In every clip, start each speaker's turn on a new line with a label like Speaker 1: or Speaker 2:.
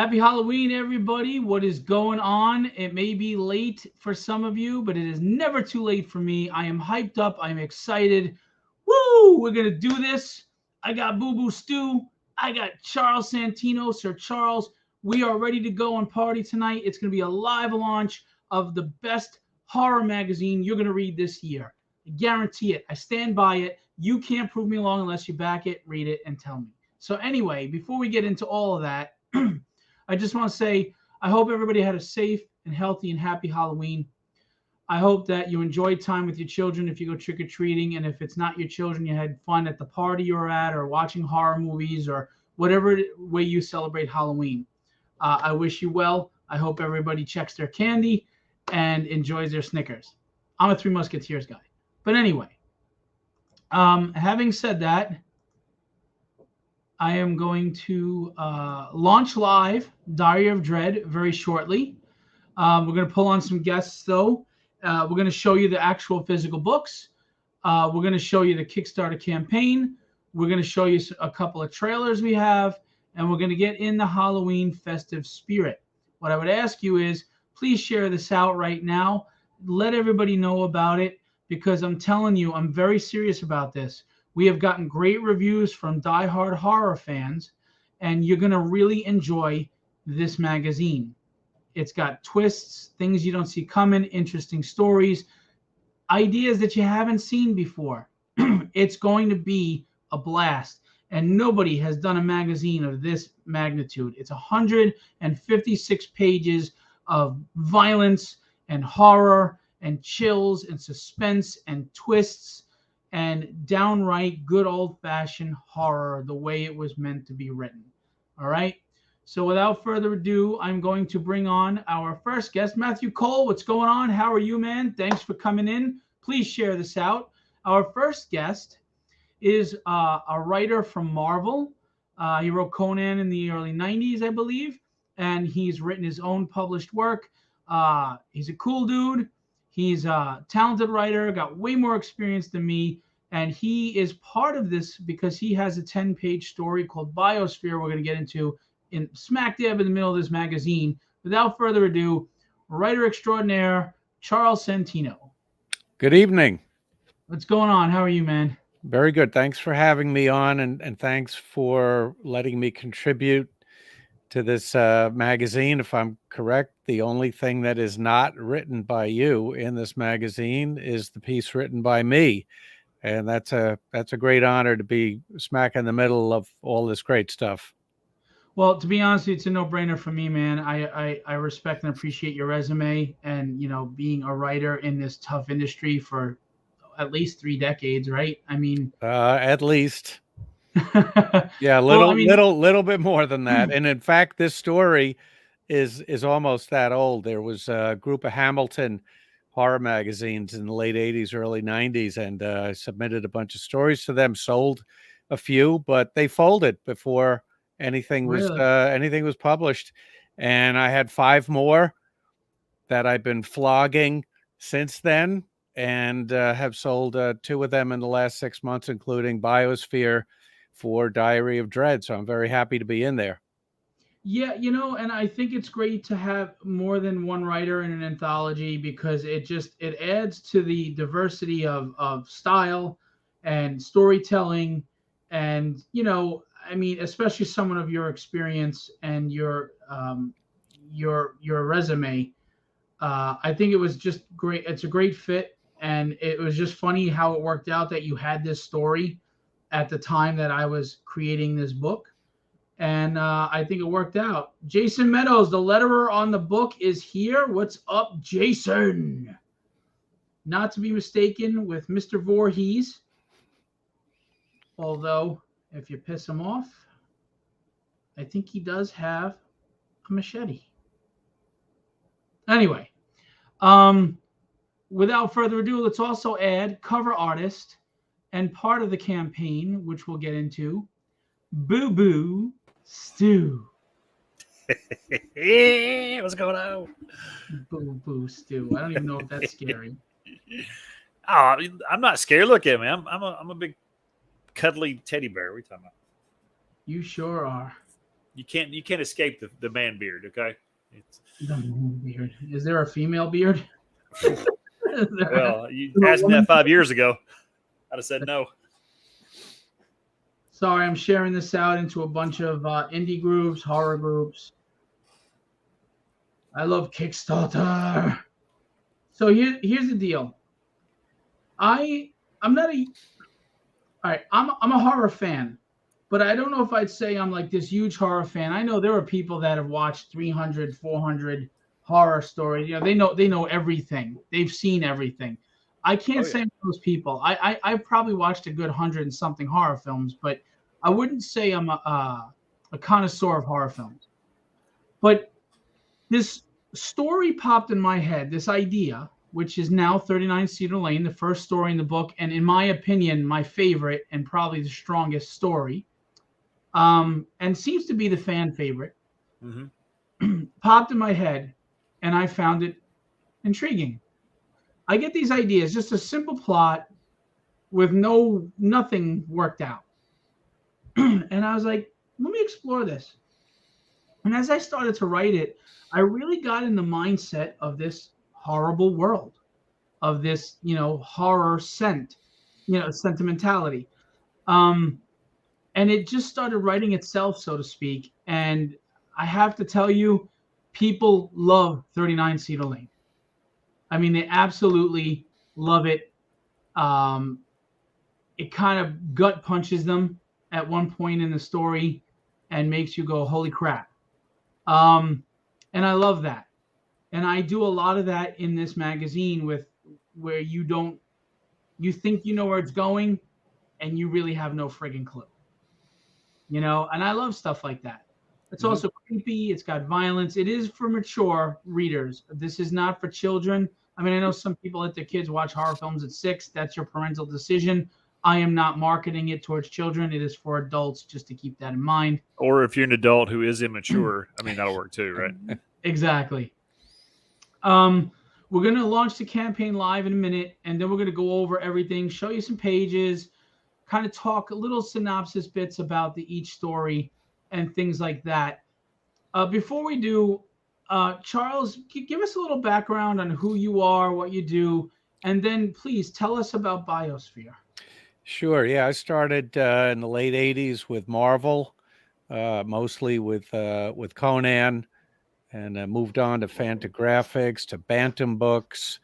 Speaker 1: Happy Halloween, everybody. What is going on? It may be late for some of you, but it is never too late for me. I am hyped up. I'm excited. Woo! We're going to do this. I got Boo Boo Stew. I got Charles Santino, Sir Charles. We are ready to go and party tonight. It's going to be a live launch of the best horror magazine you're going to read this year. I guarantee it. I stand by it. You can't prove me wrong unless you back it, read it, and tell me. So, anyway, before we get into all of that, I just want to say I hope everybody had a safe and healthy and happy Halloween. I hope that you enjoyed time with your children if you go trick or treating, and if it's not your children, you had fun at the party you're at, or watching horror movies, or whatever way you celebrate Halloween. I wish you well. I hope everybody checks their candy and enjoys their Snickers. I'm a Three Musketeers guy. But anyway, having said that, I am going to launch live Diary of Dread very shortly. We're going to pull on some guests, though. We're going to show you the actual physical books. We're going to show you the Kickstarter campaign. We're going to show you a couple of trailers we have, and we're going to get in the Halloween festive spirit. What I would ask you is, please share this out right now. Let everybody know about it, because I'm telling you, I'm very serious about this. We have gotten great reviews from diehard horror fans, and you're going to really enjoy this magazine. It's got twists, things you don't see coming, interesting stories, ideas that you haven't seen before. It's going to be a blast, and nobody has done a magazine of this magnitude. It's 156 pages of violence and horror and chills and suspense and twists and downright good old-fashioned horror, the way it was meant to be written. All right? So without further ado, I'm going to bring on our first guest, Matthew Cole. What's going on? How are you, man? Thanks for coming in. Please share this out. Our first guest is a writer from Marvel. He wrote Conan in the early 90s, I believe, and he's written his own published work. He's a cool dude. He's a talented writer, got way more experience than me, and he is part of this because he has a 10-page story called Biosphere we're going to get into in smack dab in the middle of this magazine. Without further ado, writer extraordinaire, Charles Santino.
Speaker 2: Good evening.
Speaker 1: What's going on? How are you, man?
Speaker 2: Very good. Thanks for having me on, and thanks for letting me contribute to this magazine. If I'm correct, the only thing that is not written by you in this magazine is the piece written by me. And that's a great honor to be smack in the middle of all this great stuff.
Speaker 1: Well, to be honest, it's a no-brainer for me, man. I respect and appreciate your resume, and being a writer in this tough industry for at least 3 decades, right? I mean,
Speaker 2: At least. Yeah,
Speaker 1: well, I mean,
Speaker 2: little bit more than that. And in fact, this story is almost that old. There was a group of Hamilton horror magazines in the late 80s, early 90s, and I submitted a bunch of stories to them, sold a few, but they folded before anything
Speaker 1: really?
Speaker 2: was published. And I had 5 more that I've been flogging since then, and have sold 2 of them in the last 6 months, including Biosphere for Diary of Dread. So I'm very happy to be in there.
Speaker 1: Yeah, and I think it's great to have more than one writer in an anthology, because it adds to the diversity of style and storytelling, and I mean, especially someone of your experience and your resume. I think it was just great. It's a great fit, and it was just funny how it worked out that you had this story at the time that I was creating this book, and I think it worked out. Jason Meadows, the letterer on the book, is here. What's up, Jason? Not to be mistaken with Mr. Voorhees, although if you piss him off, I think he does have a machete. Anyway, without further ado, let's also add cover artist and part of the campaign, which we'll get into, Boo Boo Stew.
Speaker 3: Hey, what's going on?
Speaker 1: Boo Boo Stew. I don't even know if that's scary.
Speaker 3: Oh, I'm not scared. Look at me. I'm a big cuddly teddy bear. What are you talking about?
Speaker 1: You sure are.
Speaker 3: You can't escape the man beard. Okay.
Speaker 1: The man beard. Is there a female beard?
Speaker 3: Well, you asked me that 5 years ago. I'd have said no.
Speaker 1: Sorry, I'm sharing this out into a bunch of indie groups, horror groups. I love Kickstarter. So here's the deal. I'm not a all right. I'm a horror fan, but I don't know if I'd say I'm like this huge horror fan. I know there are people that have watched 300, 400 horror stories. You know, they know everything. They've seen everything. I can't say I'm those people. I've probably watched a good 100 and something horror films, but I wouldn't say I'm a connoisseur of horror films. But this story popped in my head, this idea, which is now 39 Cedar Lane, the first story in the book, and in my opinion, my favorite and probably the strongest story, and seems to be the fan favorite, popped in my head, and I found it intriguing. I get these ideas, just a simple plot with nothing worked out. And I was like, let me explore this. And as I started to write it, I really got in the mindset of this horrible world, of this, horror sentimentality. And it just started writing itself, so to speak. And I have to tell you, people love 39 Cedar Lane. I mean, they absolutely love it. It kind of gut punches them at one point in the story and makes you go, holy crap. And I love that. And I do a lot of that in this magazine where you think you know where it's going and you really have no friggin' clue. And I love stuff like that. It's also creepy. It's got violence. It is for mature readers. This is not for children. I mean, I know some people let their kids watch horror films at 6. That's your parental decision. I am not marketing it towards children. It is for adults, just to keep that in mind.
Speaker 3: Or if you're an adult who is immature, I mean, that'll work too, right?
Speaker 1: Exactly. We're going to launch the campaign live in a minute, and then we're going to go over everything, show you some pages, kind of talk a little synopsis bits about each story and things like that. Before we do, Charles, give us a little background on who you are, what you do, and then please tell us about Biosphere.
Speaker 2: Sure. Yeah, I started in the late 80s with Marvel, mostly with Conan, and moved on to Fantagraphics, to Bantam Books,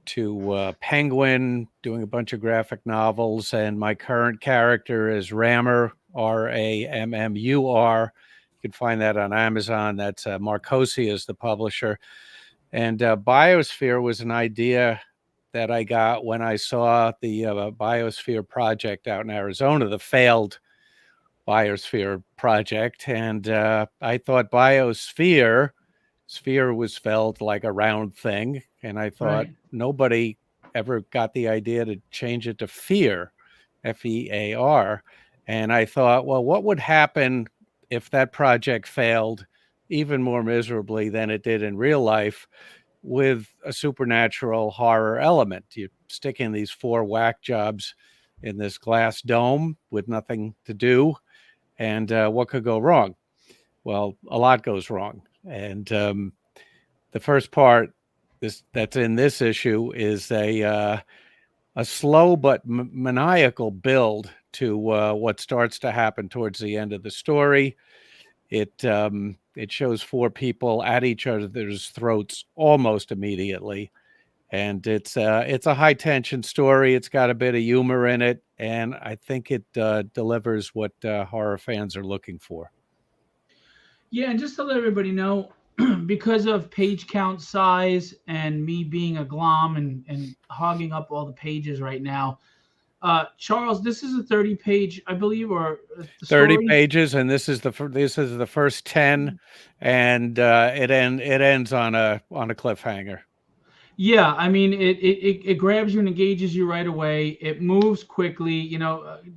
Speaker 2: to Penguin, doing a bunch of graphic novels. And my current character is Rammer, Rammur. You can find that on Amazon. That's Marcosia is the publisher. And Biosphere was an idea that I got when I saw the Biosphere project out in Arizona, the failed Biosphere project. And I thought Biosphere, sphere was spelled like a round thing. And I thought nobody ever got the idea to change it to fear, Fear. And I thought, well, what would happen if that project failed even more miserably than it did in real life, with a supernatural horror element? You stick in these 4 whack jobs in this glass dome with nothing to do, and what could go wrong? Well, a lot goes wrong. And the first part that's in this issue is a slow but maniacal build to what starts to happen towards the end of the story. It shows 4 people at each other's throats almost immediately, and it's a high tension story. It's got a bit of humor in it, and I think it delivers what horror fans are looking for.
Speaker 1: Yeah, and just to let everybody know, because of page count size and me being a glom and hogging up all the pages right now, Charles, this is a 30-page, I believe, or
Speaker 2: 30 pages, and this is the first 10, and it ends on a cliffhanger.
Speaker 1: Yeah, I mean, it grabs you and engages you right away. It moves quickly.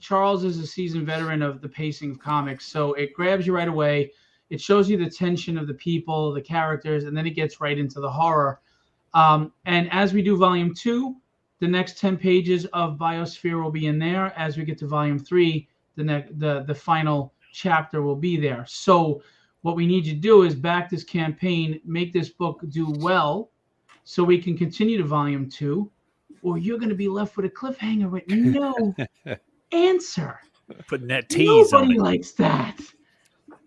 Speaker 1: Charles is a seasoned veteran of the pacing of comics, so it grabs you right away. It shows you the tension of the people, the characters, and then it gets right into the horror. And as we do volume 2, the next 10 pages of Biosphere will be in there. As we get to volume 3, the final chapter will be there. So what we need you to do is back this campaign, make this book do well, so we can continue to volume 2, or you're going to be left with a cliffhanger with no answer.
Speaker 3: Putting that tease on
Speaker 1: Nobody
Speaker 3: it.
Speaker 1: likes that.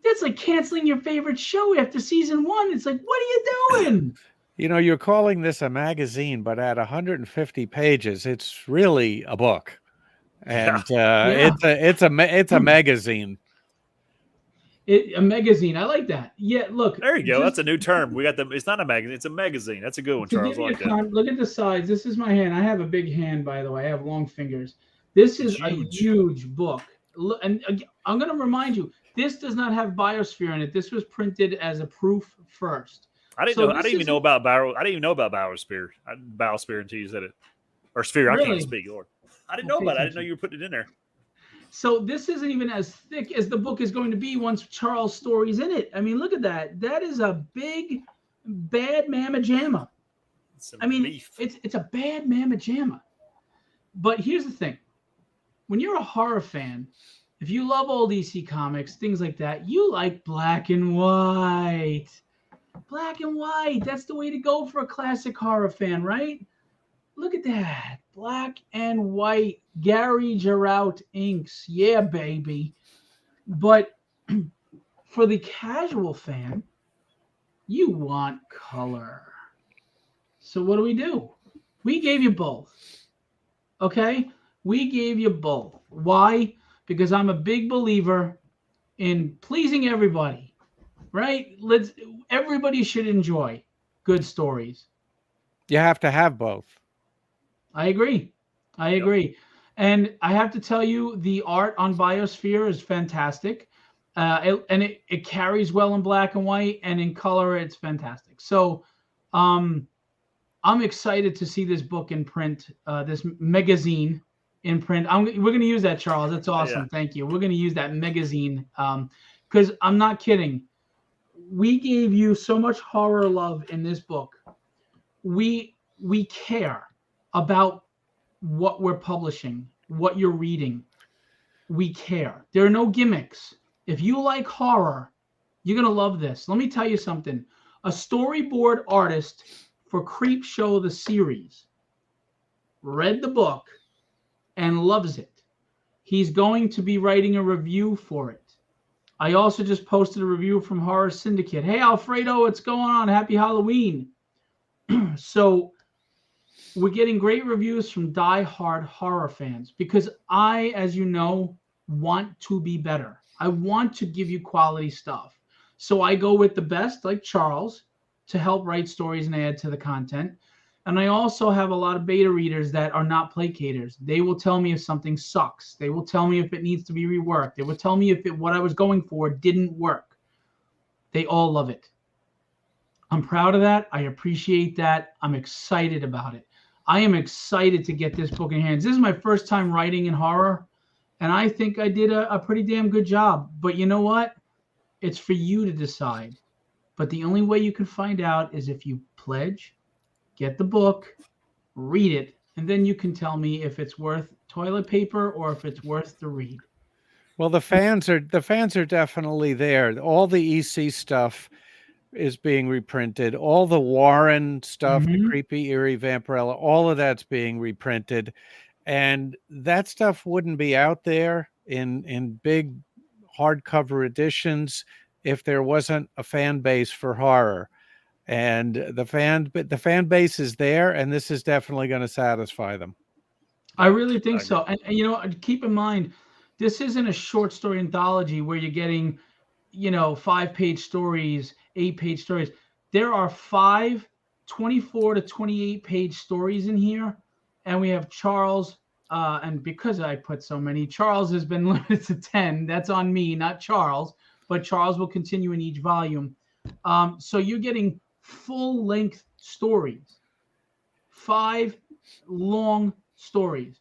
Speaker 1: That's like canceling your favorite show after season 1. It's like, what are you doing?
Speaker 2: You know, you're calling this a magazine, but at 150 pages, it's really a book, and it's a magazine.
Speaker 1: A magazine. I like that. Yeah, look.
Speaker 3: There you go. That's a new term. We got the. It's not a magazine. It's a magazine. That's a good one, Charles. I like that.
Speaker 1: Look at the size. This is my hand. I have a big hand, by the way. I have long fingers. This is a huge book. Look, and I'm going to remind you, this does not have Biosphere in it. This was printed as a proof first.
Speaker 3: I didn't even know about Biosphere. Biosphere until you said it, or Sphere.
Speaker 1: Really?
Speaker 3: I can't speak, Lord. I didn't know about it. I didn't know you were putting it in there.
Speaker 1: So this isn't even as thick as the book is going to be once Charles' story's in it. I mean, look at that. That is a big, bad mamma jamma. I mean, it's a bad mamma jamma. But here's the thing. When you're a horror fan, if you love old DC comics, things like that, you like black and white. Black and white. That's the way to go for a classic horror fan, right? Look at that. Black and white. Gary Geraut inks. Yeah, baby. But for the casual fan, you want color. So what do? We gave you both. Okay? We gave you both. Why? Because I'm a big believer in pleasing everybody. Right? Everybody should enjoy good stories.
Speaker 2: You have to have both.
Speaker 1: I agree. And I have to tell you, the art on Biosphere is fantastic. It carries well in black and white, and in color, it's fantastic. So I'm excited to see this book in print, this magazine in print. We're going to use that, Charles. That's awesome. Yeah. Thank you. We're going to use that magazine because I'm not kidding. We gave you so much horror love in this book. We care about what we're publishing, what you're reading. We care. There are no gimmicks. If you like horror, you're going to love this. Let me tell you something. A storyboard artist for Creepshow the series read the book and loves it. He's going to be writing a review for it. I also just posted a review from Horror Syndicate. Hey, Alfredo, what's going on? Happy Halloween. So we're getting great reviews from die-hard horror fans because I, as you know, want to be better. I want to give you quality stuff. So I go with the best, like Charles, to help write stories and add to the content. And I also have a lot of beta readers that are not placaters. They will tell me if something sucks. They will tell me if it needs to be reworked. They will tell me if what I was going for didn't work. They all love it. I'm proud of that. I appreciate that. I'm excited about it. I am excited to get this book in hands. This is my first time writing in horror, and I think I did a pretty damn good job. But you know what? It's for you to decide. But the only way you can find out is if you pledge, get the book, read it, and then you can tell me if it's worth toilet paper or if it's worth the read.
Speaker 2: Well, the fans are definitely there. All the EC stuff is being reprinted. All the Warren stuff, the creepy, eerie Vampirella, all of that's being reprinted. And that stuff wouldn't be out there in big hardcover editions if there wasn't a fan base for horror. And the fan base is there, and this is definitely going to satisfy them.
Speaker 1: I really think so. And you know, keep in mind, this isn't a short story anthology where you're getting, 5-page stories, 8-page stories. There are 5 24 to 28-page stories in here. And we have Charles, and because I put so many, Charles has been limited to 10. That's on me, not Charles. But Charles will continue in each volume. So you're getting full-length stories, 5 long stories.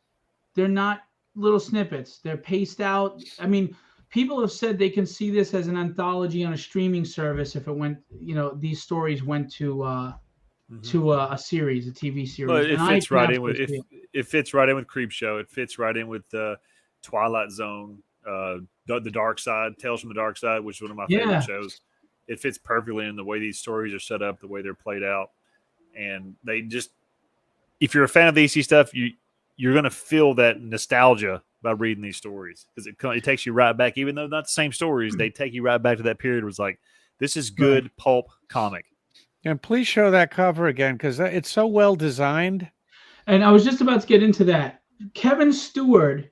Speaker 1: They're not little snippets. They're paced out. I mean, people have said they can see this as an anthology on a streaming service if it went, these stories went to a series, a TV series.
Speaker 3: Well, it fits right in with Creepshow. It fits right in with Twilight Zone. The Dark Side, Tales from the Dark Side, which is one of my favorite shows. It fits perfectly in the way these stories are set up, the way they're played out, and they just. If you're a fan of the EC stuff, you're going to feel that nostalgia by reading these stories because it takes you right back. Even though not the same stories, they take you right back to that period. Where it's like, this is good pulp comic.
Speaker 2: And please show that cover again because it's so well designed.
Speaker 1: And I was just about to get into that. Kevin Steward,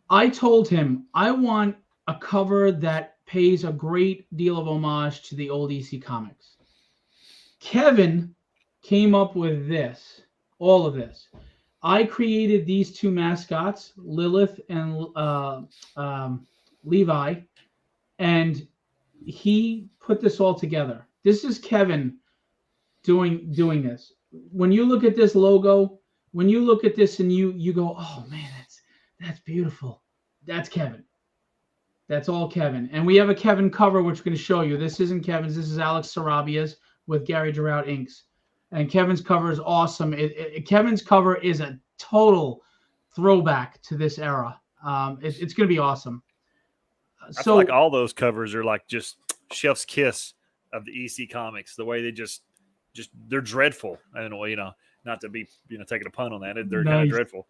Speaker 1: I told him I want a cover that pays a great deal of homage to the old EC comics. Kevin came up with this. All of this. I created these two mascots, Lilith and Levi, and he put this all together. This is Kevin doing this. When you look at this logo, when you look at this and you go, oh man, that's beautiful. That's Kevin. That's all Kevin. And we have a Kevin cover, which we're going to show you. This isn't Kevin's. This is Alex Sarabia's with Gary Giroux inks. And Kevin's cover is awesome. Kevin's cover is a total throwback to this era. It's going to be awesome.
Speaker 3: I feel like all those covers are like just chef's kiss of the EC comics. The way they just they're dreadful. I don't know, not to be taking a pun on that. They're kind of dreadful.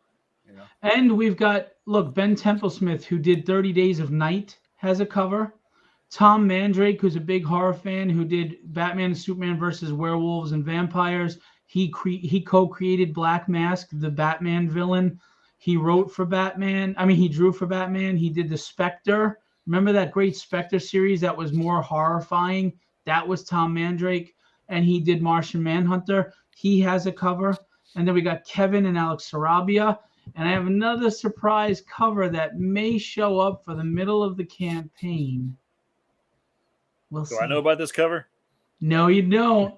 Speaker 1: And we've got Ben Templesmith, who did 30 Days of Night, has a cover. Tom Mandrake, who's a big horror fan, who did Batman and Superman versus Werewolves and Vampires. He co-created Black Mask, the Batman villain. He wrote for Batman. He drew for Batman. He did the Spectre. Remember that great Spectre series that was more horrifying? That was Tom Mandrake. And he did Martian Manhunter. He has a cover. And then we got Kevin and Alex Sarabia. And I have another surprise cover that may show up for the middle of the campaign. We'll see.
Speaker 3: Do I know about this cover?
Speaker 1: No, you don't.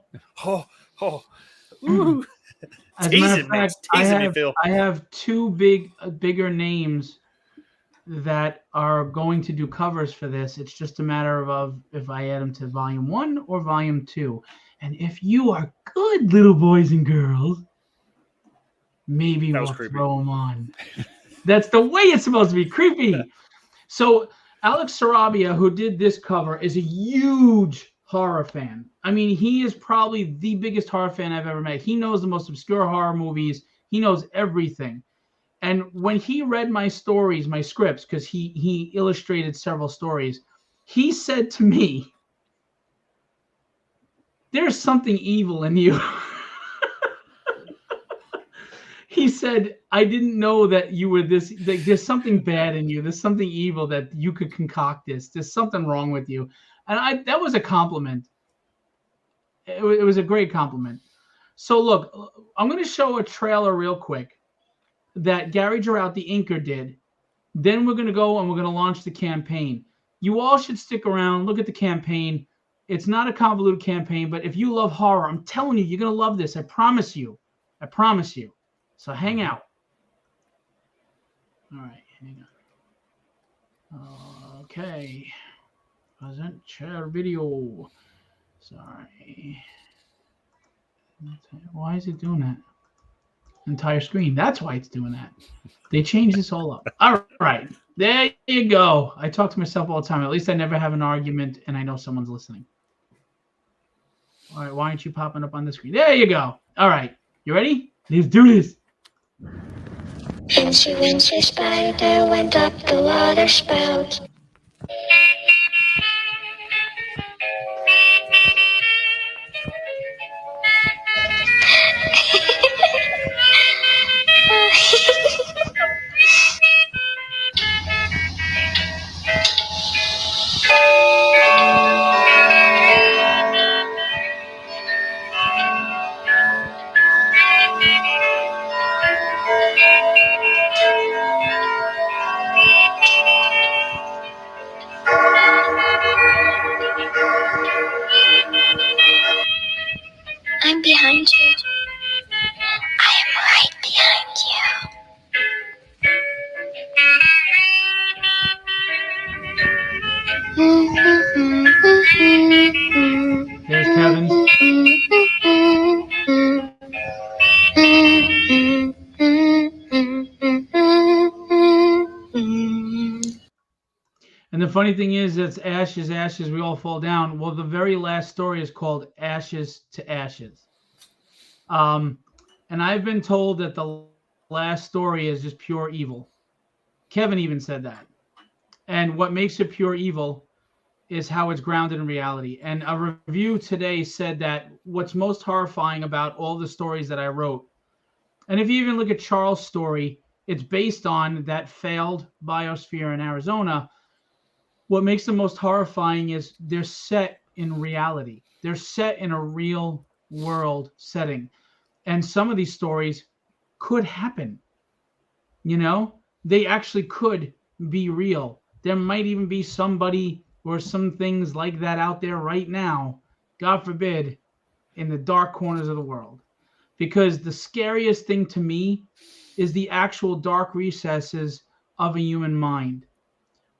Speaker 3: Ooh.
Speaker 1: As a matter of fact, I have two bigger names that are going to do covers for this. It's just a matter of if I add them to volume 1 or volume 2. And if you are good little boys and girls, maybe we'll throw them on. That's the way it's supposed to be. Creepy. So Alex Sarabia, who did this cover, is a huge horror fan. He is probably the biggest horror fan I've ever met. He knows the most obscure horror movies. He knows everything. And when he read my stories, my scripts, because he illustrated several stories, he said to me, "There's something evil in you." He said, "I didn't know that you were this. There's something bad in you. There's something evil that you could concoct this. There's something wrong with you." And that was a compliment. It was a great compliment. So look, I'm going to show a trailer real quick that Gary Giroux, the inker, did. Then we're going to go and we're going to launch the campaign. You all should stick around, look at the campaign. It's not a convoluted campaign, but if you love horror, I'm telling you, you're going to love this. I promise you. I promise you. So hang out. All right, hang on. Okay. Present share video. Sorry. Why is it doing that? Entire screen. That's why it's doing that. They changed this all up. All right. There you go. I talk to myself all the time. At least I never have an argument and I know someone's listening. All right. Why aren't you popping up on the screen? There you go. All right. You ready? Let's do this.
Speaker 4: Incy spider went up the water spout. I'm behind you. I am right behind you.
Speaker 1: There's Kevin. funny thing is, it's ashes, ashes, we all fall down. Well, the very last story is called Ashes to Ashes. And I've been told that the last story is just pure evil. Kevin even said that. And what makes it pure evil is how it's grounded in reality. And a review today said that what's most horrifying about all the stories that I wrote, and if you even look at Charles' story, it's based on that failed biosphere in Arizona. What makes them most horrifying is they're set in reality. They're set in a real world setting. And some of these stories could happen. You know, they actually could be real. There might even be somebody or some things like that out there right now, God forbid, in the dark corners of the world. Because the scariest thing to me is the actual dark recesses of a human mind.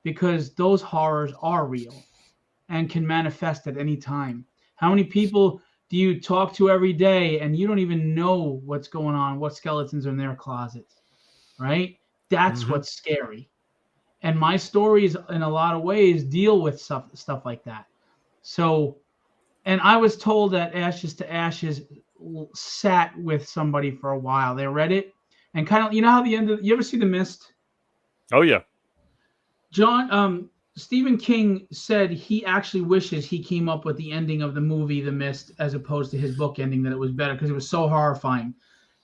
Speaker 1: Because those horrors are real and can manifest at any time. How many people do you talk to every day and you don't even know what's going on, what skeletons are in their closets, right? That's what's scary. And my stories, in a lot of ways, deal with stuff like that. So, and I was told that Ashes to Ashes sat with somebody for a while. They read it and kind of, you know how the end of, you ever see The Mist?
Speaker 3: Oh yeah.
Speaker 1: Stephen King said he actually wishes he came up with the ending of the movie The Mist as opposed to his book ending, that it was better because it was so horrifying.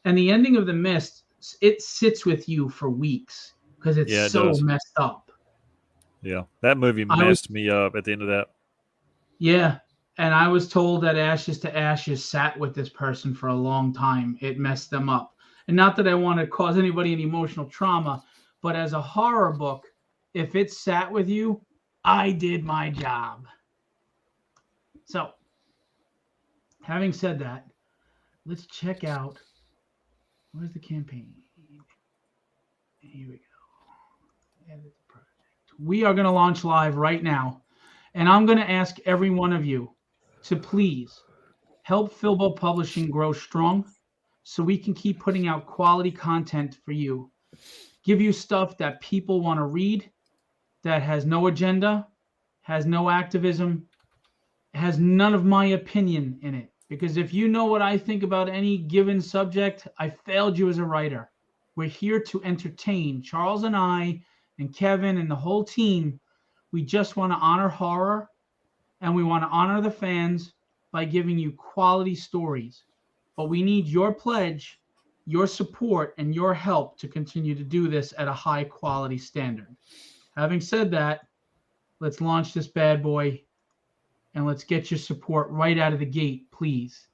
Speaker 1: And the ending of The Mist, it sits with you for weeks because it's messed up.
Speaker 3: Yeah, that movie messed me up at the end of that.
Speaker 1: Yeah, and I was told that Ashes to Ashes sat with this person for a long time. It messed them up. And not that I want to cause anybody any emotional trauma, but as a horror book, if it sat with you, I did my job. So, having said that, let's check out, where's the campaign? Here we go. Edit the project. We are going to launch live right now, and I'm going to ask every one of you to please help Filbo Publishing grow strong so we can keep putting out quality content for you. Give you stuff that people want to read, that has no agenda, has no activism, has none of my opinion in it. Because if you know what I think about any given subject, I failed you as a writer. We're here to entertain. Charles and I and Kevin and the whole team, we just want to honor horror, and we want to honor the fans by giving you quality stories. But we need your pledge, your support, and your help to continue to do this at a high quality standard. Having said that, let's launch this bad boy, and let's get your support right out of the gate, please.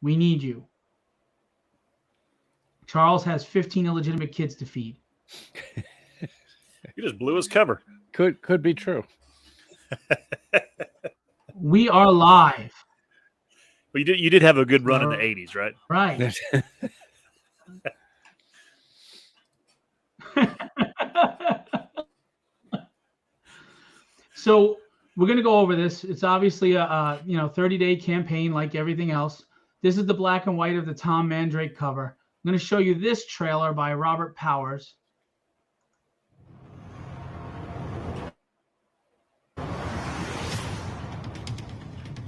Speaker 1: We need you. Charles has 15 illegitimate kids to feed.
Speaker 3: You just blew his cover.
Speaker 2: Could be true.
Speaker 1: We are live.
Speaker 3: Well, you did have a good run in the 80s, right?
Speaker 1: Right. So we're going to go over this. It's obviously a 30-day campaign like everything else. This is the black and white of the Tom Mandrake cover. I'm going to show you this trailer by Robert Powers.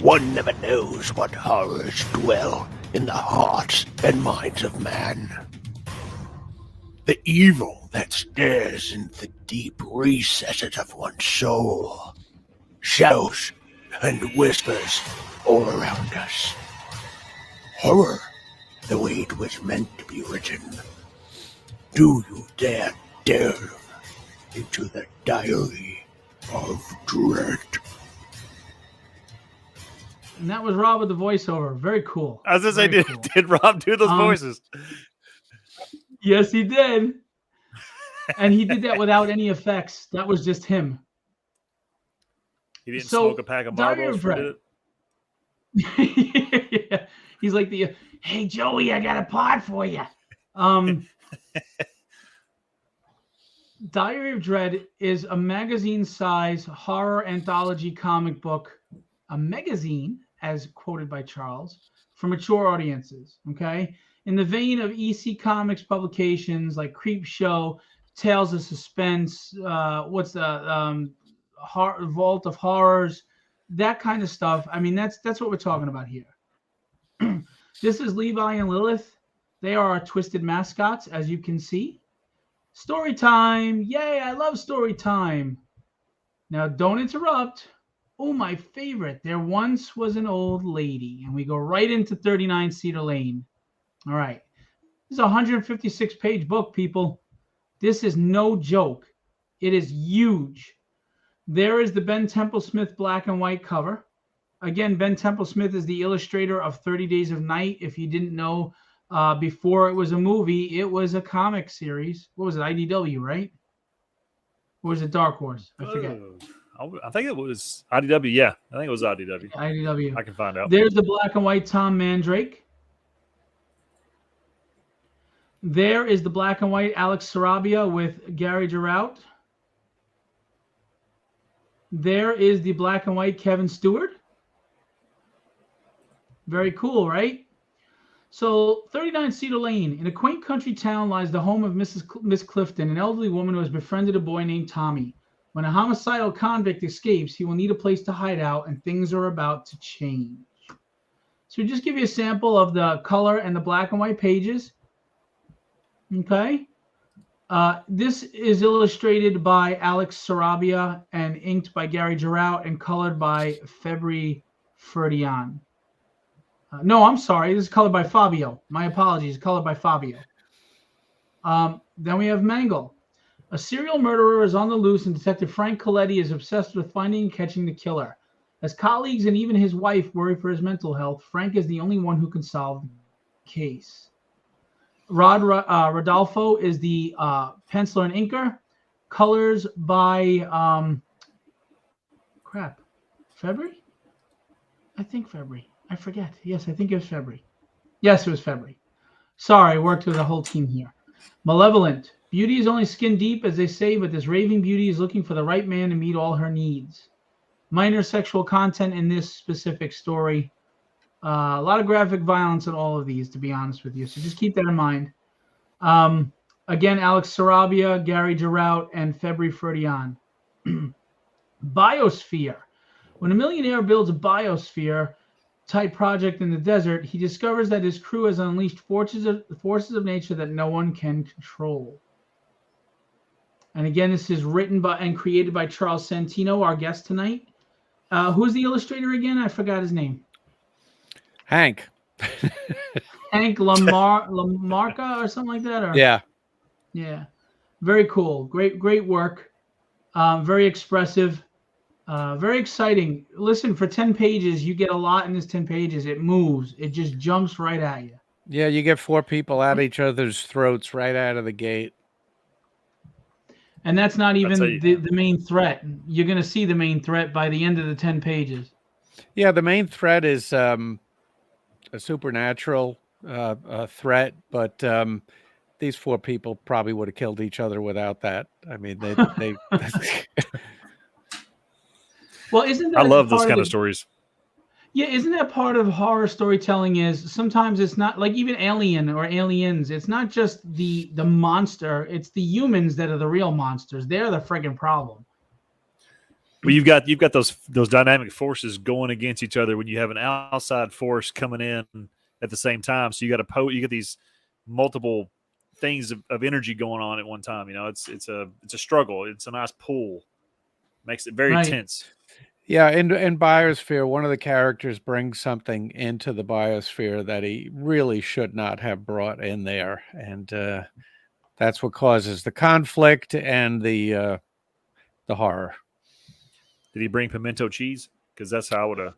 Speaker 5: One never knows what horrors dwell in the hearts and minds of man. The evil that stares into the deep recesses of one's soul. Shadows and whispers all around us. Horror, the way it was meant to be written. Do you dare delve into the diary of dread?
Speaker 1: And that was Rob with the voiceover. Very cool.
Speaker 3: I was going to say,
Speaker 1: cool.
Speaker 3: Did Rob do those voices?
Speaker 1: Yes, he did. And he did that without any effects. That was just him.
Speaker 3: He didn't smoke a pack of Marlboros for
Speaker 1: it. Yeah. He's like hey, Joey, I got a pod for you. Diary of Dread is a magazine-size horror anthology comic book, a magazine, as quoted by Charles, for mature audiences, okay? In the vein of EC Comics publications like Creep Show, Tales of Suspense, Vault of Horrors, that kind of stuff. I mean, that's what we're talking about here. This is Levi and Lilith. They are our twisted mascots, as you can see. Story time. Yay, I love story time. Now, don't interrupt. Oh, my favorite. There once was an old lady. And we go right into 39 Cedar Lane. All right. This is a 156-page book, people. This is no joke. It is huge. There is the Ben Temple-Smith black and white cover. Again, Ben Temple-Smith is the illustrator of 30 Days of Night. If you didn't know, before it was a movie, it was a comic series. What was it, IDW, right? Or was it Dark Horse? I forget.
Speaker 3: I think it was IDW. Yeah, I think it was IDW.
Speaker 1: IDW.
Speaker 3: I can find out.
Speaker 1: There's the black and white Tom Mandrake. There is the black and white Alex Sarabia with Gary Giraud. There is the black and white Kevin Steward. Very cool, right? So 39 Cedar Lane. In a quaint country town lies the home of Miss Clifton, an elderly woman who has befriended a boy named Tommy. When a homicidal convict escapes, he will need a place to hide out, and things are about to change. So just give you a sample of the color and the black and white pages. Okay. This is illustrated by Alex Sarabia and inked by Gary Giraud and colored by Febri Ferdian. No, I'm sorry. This is colored by Fabio. My apologies. Colored by Fabio. Then we have Mangle. A serial murderer is on the loose, and Detective Frank Coletti is obsessed with finding and catching the killer. As colleagues and even his wife worry for his mental health, Frank is the only one who can solve the case. Rod Rodolfo is the penciler and inker. Colors by February? I think February. I forget. Yes, I think it was February. Yes, it was February. Sorry, I worked with the whole team here. Malevolent. Beauty is only skin deep, as they say, but this raving beauty is looking for the right man to meet all her needs. Minor sexual content in this specific story. A lot of graphic violence in all of these, to be honest with you. So just keep that in mind. Again, Alex Sarabia, Gary Giraud, and Febri Ferdian. Biosphere. When a millionaire builds a biosphere type project in the desert, he discovers that his crew has unleashed forces of nature that no one can control. And again, this is written by and created by Charles Santino, our guest tonight. Who's the illustrator again? I forgot his name.
Speaker 2: Hank.
Speaker 1: Hank Lamarca or something like that? Or?
Speaker 2: Yeah.
Speaker 1: Yeah. Very cool. Great work. Very expressive. Very exciting. Listen, for 10 pages, you get a lot in this 10 pages. It moves. It just jumps right at you.
Speaker 2: Yeah, you get 4 people at each other's throats right out of the gate.
Speaker 1: And that's not even the main threat. You're going to see the main threat by the end of the 10 pages.
Speaker 2: Yeah, the main threat is a supernatural threat, but these 4 people probably would have killed each other without that. I mean, they
Speaker 1: Well, isn't that
Speaker 3: I love those kind of stories.
Speaker 1: Yeah, isn't that part of horror storytelling is sometimes it's not like even Alien or Aliens, it's not just the monster, it's the humans that are the real monsters. They're the friggin' problem.
Speaker 3: Well, you've got those dynamic forces going against each other when you have an outside force coming in at the same time. So you get these multiple things of energy going on at one time. You know, it's a struggle. It's a nice pull. Makes it very tense.
Speaker 2: Yeah, in Biosphere, one of the characters brings something into the Biosphere that he really should not have brought in there, and that's what causes the conflict and the horror.
Speaker 3: Did he bring pimento cheese? Because that's how I would have.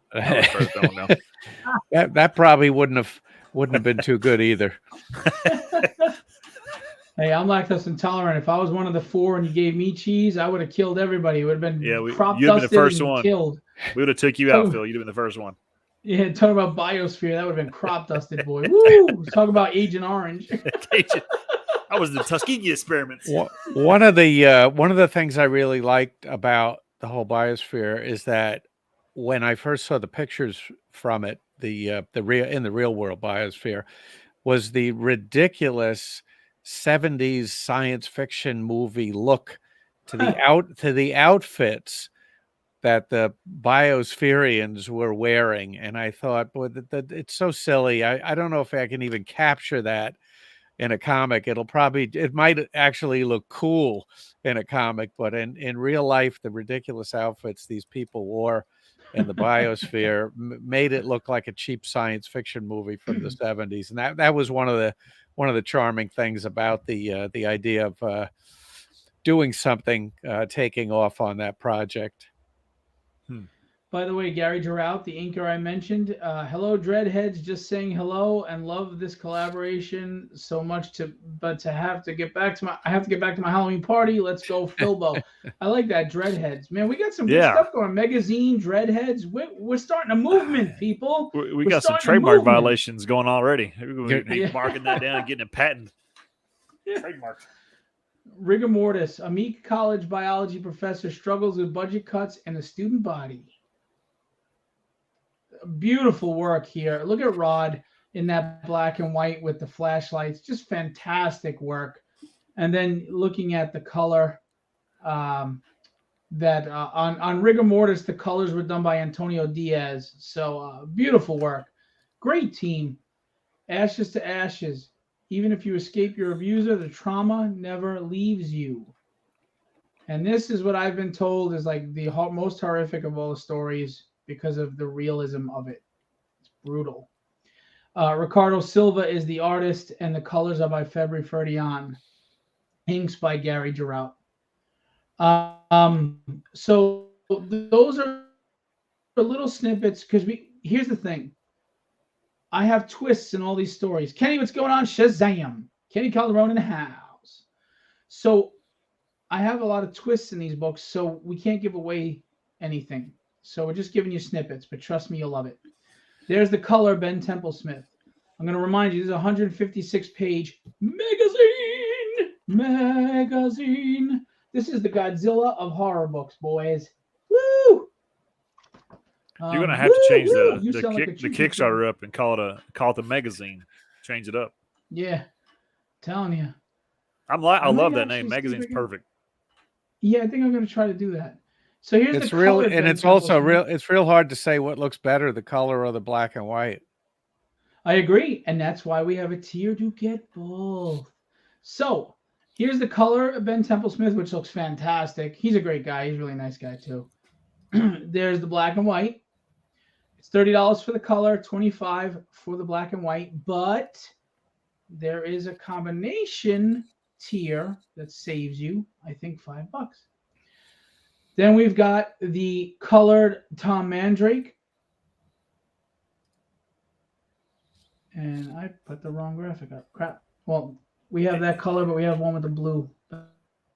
Speaker 2: That probably wouldn't have been too good either.
Speaker 1: Hey, I'm lactose intolerant. If I was one of the 4 and you gave me cheese, I would have killed everybody. It would have been crop dusted the first and killed.
Speaker 3: We would have took you out, Phil. You'd have been the first one.
Speaker 1: Yeah, talk about Biosphere. That would have been crop dusted, boy. Woo! Talk about Agent Orange.
Speaker 3: I was the Tuskegee experiments.
Speaker 2: One of the things I really liked about the whole Biosphere is that when I first saw the pictures from it, the real world Biosphere, was the ridiculous 70s science fiction movie look to the outfits that the biospherians were wearing. And I thought, boy, it's so silly. I don't know if I can even capture that in a comic. It might actually look cool in a comic, but in real life, the ridiculous outfits these people wore in the biosphere made it look like a cheap science fiction movie from the 70s. And that was one of the charming things about the idea of doing something, taking off on that project.
Speaker 1: By the way, Gary Girout, the inker I mentioned, hello Dreadheads, just saying hello and love this collaboration so much. I have to get back to my Halloween party. Let's go, Philbo. I like that, Dreadheads. Man, we got some good stuff going. Magazine, Dreadheads. We're starting a movement, people.
Speaker 3: We got some trademark violations going on already. We're marking that down and getting a patent. Trademark.
Speaker 1: Rigor mortis. A meek college biology professor struggles with budget cuts and a student body. Beautiful work here. Look at Rod in that black and white with the flashlights. Just fantastic work. And then looking at the color, on Rigor Mortis, the colors were done by Antonio Diaz. So beautiful work. Great team. Ashes to ashes. Even if you escape your abuser, the trauma never leaves you. And this is what I've been told is like the most horrific of all the stories, because of the realism of it. It's brutal. Ricardo Silva is the artist, and the colors are by February Ferdian. Inks by Gary Girout. So those are little snippets, because here's the thing. I have twists in all these stories. Kenny, what's going on? Shazam. Kenny Calderon in the house. So I have a lot of twists in these books, so we can't give away anything. So we're just giving you snippets, but trust me, you'll love it. There's the color, Ben Templesmith. I'm going to remind you, this is a 156-page magazine. This is the Godzilla of horror books, boys. Woo!
Speaker 3: You're going to have to change the Kickstarter up and call it the magazine. Change it up.
Speaker 1: Yeah, telling you.
Speaker 3: I love that name. Magazine's perfect.
Speaker 1: Yeah, I think I'm going to try to do that. So here's
Speaker 2: it's
Speaker 1: the
Speaker 2: real,
Speaker 1: color,
Speaker 2: and it's also real. It's real hard to say what looks better, the color or the black and white.
Speaker 1: I agree, and that's why we have a tier to get both. So here's the color of Ben Templesmith, which looks fantastic. He's a great guy. He's a really nice guy too. There's the black and white. It's $30 for the color, $25 for the black and white, but there is a combination tier that saves you, I think, $5. Then we've got the colored Tom Mandrake. And I put the wrong graphic up. Crap. Well, we have that color, but we have one with the blue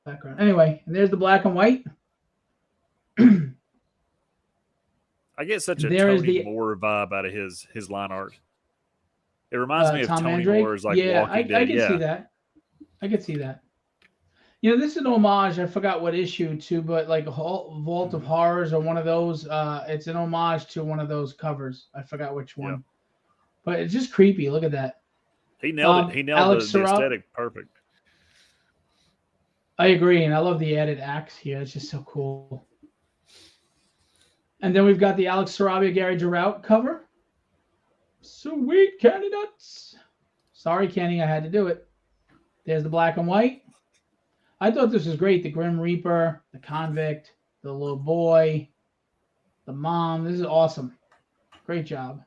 Speaker 1: background. Anyway, and there's the black and white.
Speaker 3: I get such a Tony Moore vibe out of his line art. It reminds me of
Speaker 1: Tom
Speaker 3: Tony
Speaker 1: Mandrake.
Speaker 3: Moore's like
Speaker 1: Walking
Speaker 3: Dead.
Speaker 1: I can see that. I can see that. You know, this is an homage. I forgot what issue to, but like Vault of Horrors or one of those. It's an homage to one of those covers. I forgot which one. Yeah. But it's just creepy. Look at that.
Speaker 3: He nailed it. He nailed the aesthetic perfect.
Speaker 1: I agree, and I love the added axe here. It's just so cool. And then we've got the Alex Sarabia, Gary Girout cover. Sweet candy nuts. Sorry, Kenny, I had to do it. There's the black and white. I thought this was great. The Grim Reaper, the convict, the little boy, the mom. This is awesome. Great job.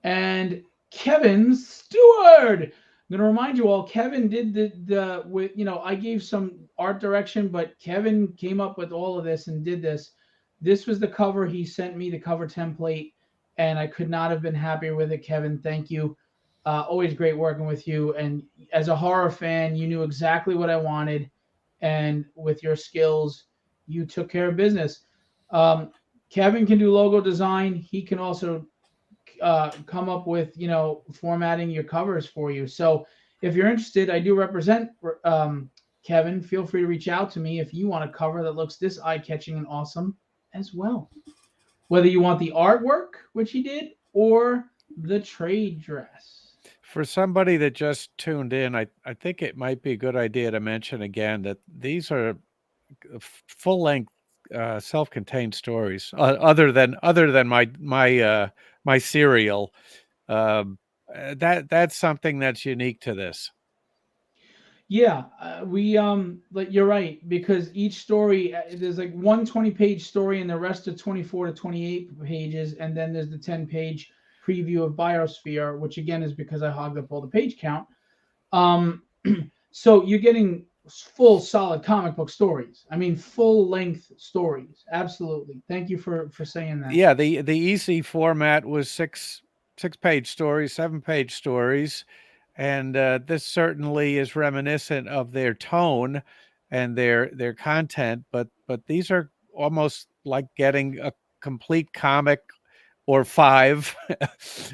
Speaker 1: And Kevin Steward. I'm going to remind you all, Kevin did I gave some art direction, but Kevin came up with all of this and did this. This was the cover he sent me, the cover template, and I could not have been happier with it, Kevin. Thank you. Always great working with you. And as a horror fan, you knew exactly what I wanted. And with your skills, you took care of business. Kevin can do logo design. He can also come up with, formatting your covers for you. So if you're interested, I do represent Kevin. Feel free to reach out to me if you want a cover that looks this eye-catching and awesome as well. Whether you want the artwork, which he did, or the trade dress.
Speaker 2: For somebody that just tuned in, I think it might be a good idea to mention again that these are full-length self-contained stories, other than my serial. That's something that's unique to this.
Speaker 1: Yeah, we like you're right, because each story there's like one 20-page story and the rest are 24 to 28 pages, and then there's the 10-page preview of Biosphere, which again is because I hogged up all the page count. Um, so you're getting full solid comic book stories. I mean, full length stories. Absolutely. Thank you for saying that.
Speaker 2: Yeah, the EC format was six-page stories, 7-page stories, and this certainly is reminiscent of their tone and their content. But these are almost like getting a complete comic or 5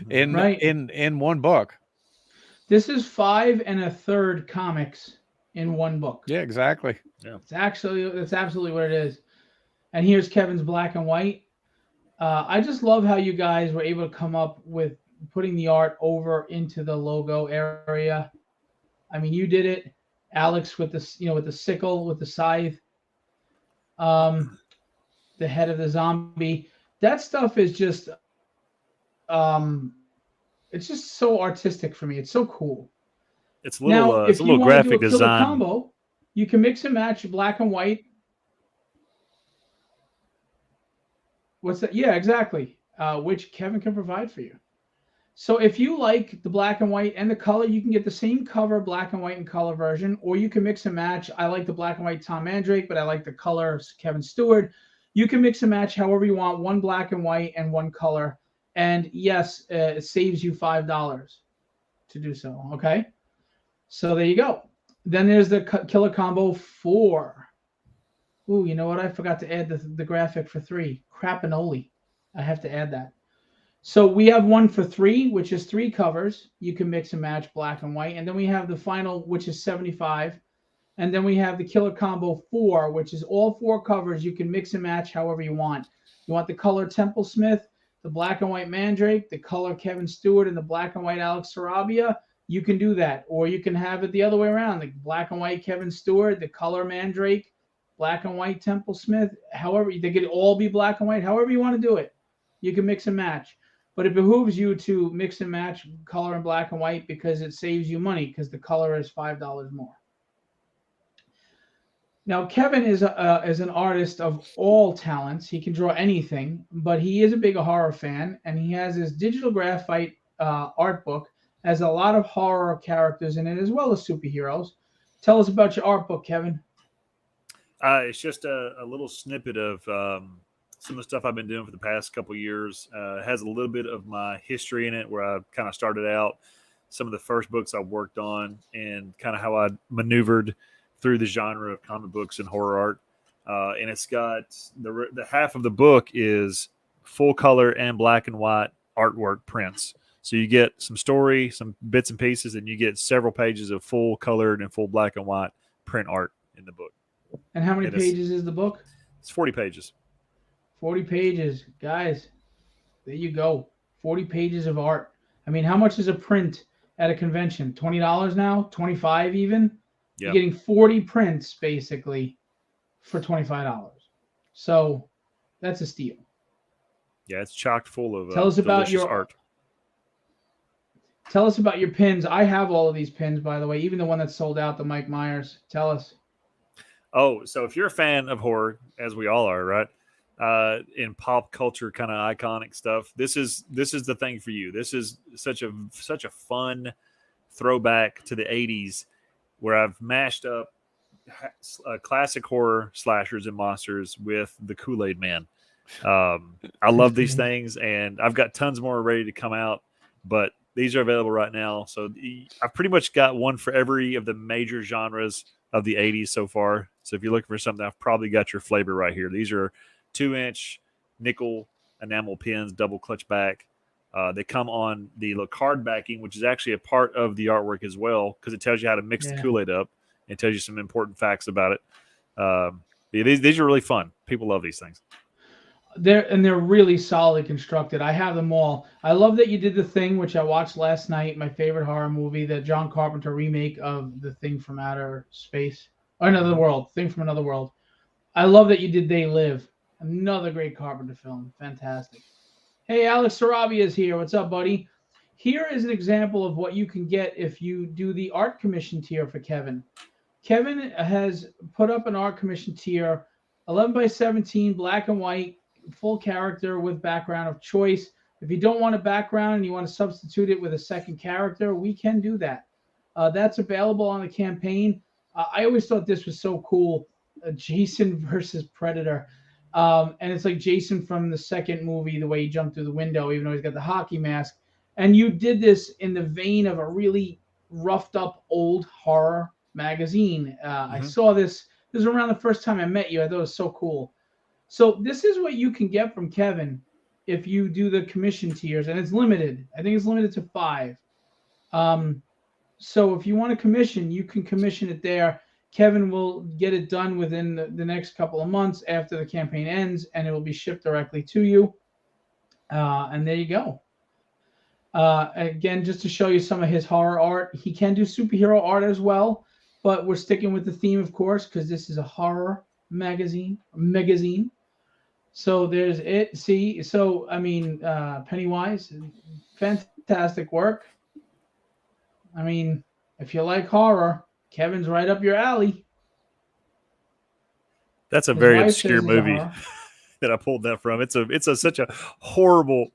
Speaker 1: Right.
Speaker 2: in one book.
Speaker 1: This is 5 1/3 comics in one book.
Speaker 2: Yeah, exactly.
Speaker 3: Yeah.
Speaker 1: That's absolutely what it is. And here's Kevin's black and white. I just love how you guys were able to come up with putting the art over into the logo area. I mean, you did it, Alex, with this, with the sickle, with the scythe, the head of the zombie. That stuff is just, it's just so artistic for me. It's so cool.
Speaker 3: It's a little,
Speaker 1: Now,
Speaker 3: it's
Speaker 1: if
Speaker 3: a
Speaker 1: you
Speaker 3: little
Speaker 1: want to do
Speaker 3: graphic
Speaker 1: a killer
Speaker 3: design.
Speaker 1: combo, you can mix and match black and white. What's that? Yeah, exactly. Which Kevin can provide for you. So if you like the black and white and the color, you can get the same cover, black and white and color version, or you can mix and match. I like the black and white Tom Mandrake, but I like the color Kevin Steward. You can mix and match however you want, one black and white and one color. And yes, it saves you $5 to do so. Okay. So there you go. Then there's the killer combo 4. Ooh, you know what? I forgot to add the graphic for 3. Crapinoli. I have to add that. So we have one for 3, which is 3 covers. You can mix and match black and white. And then we have the final, which is 75. And then we have the killer combo 4, which is all 4 covers. You can mix and match however you want. You want the color Temple Smith, the black and white Mandrake, the color Kevin Stewart, and the black and white Alex Sarabia. You can do that. Or you can have it the other way around, the black and white Kevin Stewart, the color Mandrake, black and white Temple Smith. However, they could all be black and white. However you want to do it, you can mix and match. But it behooves you to mix and match color and black and white because it saves you money, because the color is $5 more. Now, Kevin is an artist of all talents. He can draw anything, but he is a big horror fan, and he has his digital graphite art book. Has a lot of horror characters in it as well as superheroes. Tell us about your art book, Kevin.
Speaker 3: It's just a little snippet of some of the stuff I've been doing for the past couple of years. It has a little bit of my history in it, where I kind of started out, some of the first books I worked on, and kind of how I maneuvered through the genre of comic books and horror art. And it's got the half of the book is full color and black and white artwork prints. So you get some story, some bits and pieces, and you get several pages of full colored and full black and white print art in the book.
Speaker 1: And how many pages is the book?
Speaker 3: It's 40 pages.
Speaker 1: 40 pages. Guys, there you go. 40 pages of art. I mean, how much is a print at a convention? $20 now? $25 even?
Speaker 3: Yeah.
Speaker 1: You're getting 40 prints, basically, for $25. So that's a steal.
Speaker 3: Yeah, it's chocked full of
Speaker 1: Tell us about your
Speaker 3: art.
Speaker 1: Tell us about your pins. I have all of these pins, by the way, even the one that sold out, the Mike Myers. Tell us.
Speaker 3: Oh, so if you're a fan of horror, as we all are, right? In pop culture kind of iconic stuff, this is the thing for you. This is such a fun throwback to the 80s, where I've mashed up classic horror slashers and monsters with the Kool-Aid Man. I love these things, and I've got tons more ready to come out, but these are available right now. So I've pretty much got one for every of the major genres of the 80s so far. So if you're looking for something, I've probably got your flavor right here. These are 2-inch nickel enamel pins, double clutch back. They come on the little card backing, which is actually a part of the artwork as well, because it tells you how to mix the Kool-Aid up and tells you some important facts about it. These are really fun. People love these things.
Speaker 1: They're really solidly constructed. I have them all. I love that you did The Thing, which I watched last night, my favorite horror movie, the John Carpenter remake of The Thing from Outer Space. Or Another World. Thing from Another World. I love that you did They Live. Another great Carpenter film. Fantastic. Hey, Alex Sarabia is here. What's up, buddy? Here is an example of what you can get if you do the art commission tier for Kevin. Kevin has put up an art commission tier, 11 by 17, black and white, full character with background of choice. If you don't want a background and you want to substitute it with a second character, we can do that. That's available on the campaign. I always thought this was so cool. Jason versus Predator. And it's like Jason from the second movie, the way he jumped through the window, even though he's got the hockey mask. And you did this in the vein of a really roughed up old horror magazine. I saw this. This was around the first time I met you. I thought it was so cool. So this is what you can get from Kevin if you do the commission tiers, and it's limited. I think it's limited to 5. So if you want to commission, you can commission it there. Kevin will get it done within the next couple of months after the campaign ends, and it will be shipped directly to you. And there you go. Again, just to show you some of his horror art, he can do superhero art as well, but we're sticking with the theme, of course, because this is a horror magazine. So there's it. See, so I mean, Pennywise, fantastic work. I mean, if you like horror, Kevin's right up your alley.
Speaker 3: That's a very obscure movie that I pulled that from. It's such a horrible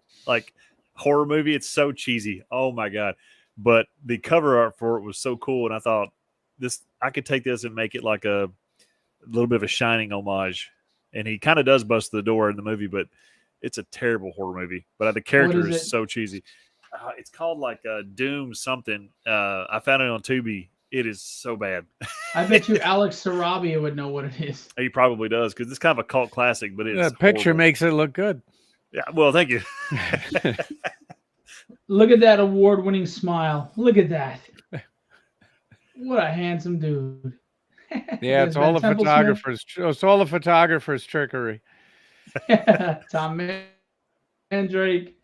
Speaker 3: horror movie. It's so cheesy. Oh my god! But the cover art for it was so cool, and I thought I could take this and make it like a little bit of a Shining homage. And he kind of does bust the door in the movie, but it's a terrible horror movie. But the character is so cheesy. It's called like Doom something. I found it on Tubi. It is so bad.
Speaker 1: I bet you Alex Sarabia would know what it is.
Speaker 3: He probably does because it's kind of a cult classic. But it's
Speaker 2: the picture makes it look good.
Speaker 3: Yeah, well, thank you.
Speaker 1: Look at that award-winning smile. Look at that. What a handsome dude.
Speaker 2: Yeah, it's all the photographers. It's all the photographers' trickery.
Speaker 1: Tom Mandrake,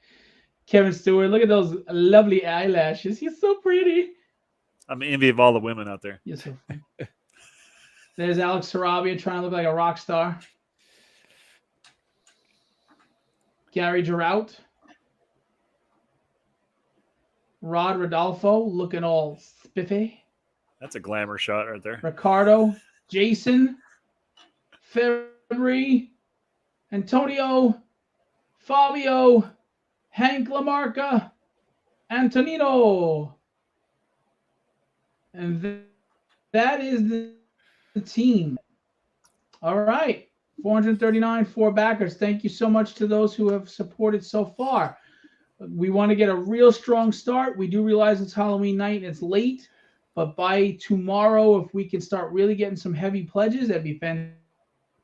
Speaker 1: Kevin Steward. Look at those lovely eyelashes. He's so pretty.
Speaker 3: I'm envy of all the women out there.
Speaker 1: Yes, sir. There's Alex Sarabia trying to look like a rock star. Gary Girout. Rod Rodolfo looking all spiffy.
Speaker 3: That's a glamour shot right there.
Speaker 1: Ricardo, Jason, February, Antonio, Fabio, Hank Lamarca, Antonino. And that is the team. All right. 439 for backers. Thank you so much to those who have supported so far. We want to get a real strong start. We do realize it's Halloween night and it's late. But by tomorrow, if we can start really getting some heavy pledges, that'd be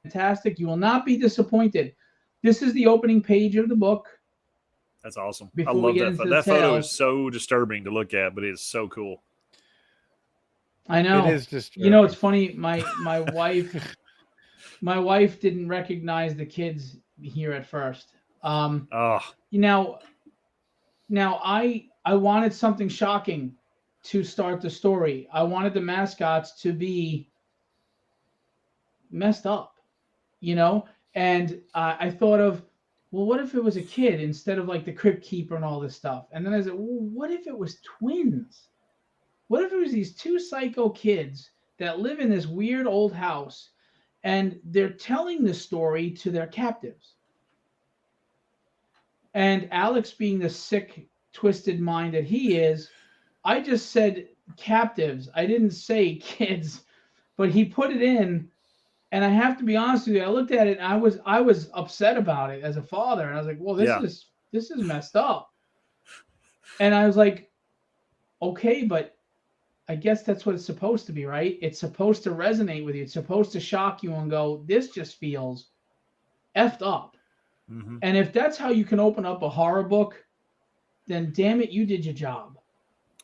Speaker 1: fantastic. You will not be disappointed. This is the opening page of the book.
Speaker 3: That's awesome. I love that. That photo is so disturbing to look at, but it is so cool.
Speaker 1: I know.
Speaker 2: It is disturbing.
Speaker 1: You know, it's funny. My wife didn't recognize the kids here at first. Now I wanted something shocking to start the story. I wanted the mascots to be messed up, and I thought of, well, what if it was a kid instead of like the Crypt Keeper and all this stuff? And then I said, well, what if it was twins? What if it was these two psycho kids that live in this weird old house and they're telling the story to their captives? And Alex, being the sick, twisted mind that he is, I just said captives. I didn't say kids, but he put it in. And I have to be honest with you, I looked at it and I was upset about it as a father. And I was like, well, this is messed up. And I was like, okay, but I guess that's what it's supposed to be, right? It's supposed to resonate with you. It's supposed to shock you and go, this just feels effed up. Mm-hmm. And if that's how you can open up a horror book, then damn it, you did your job.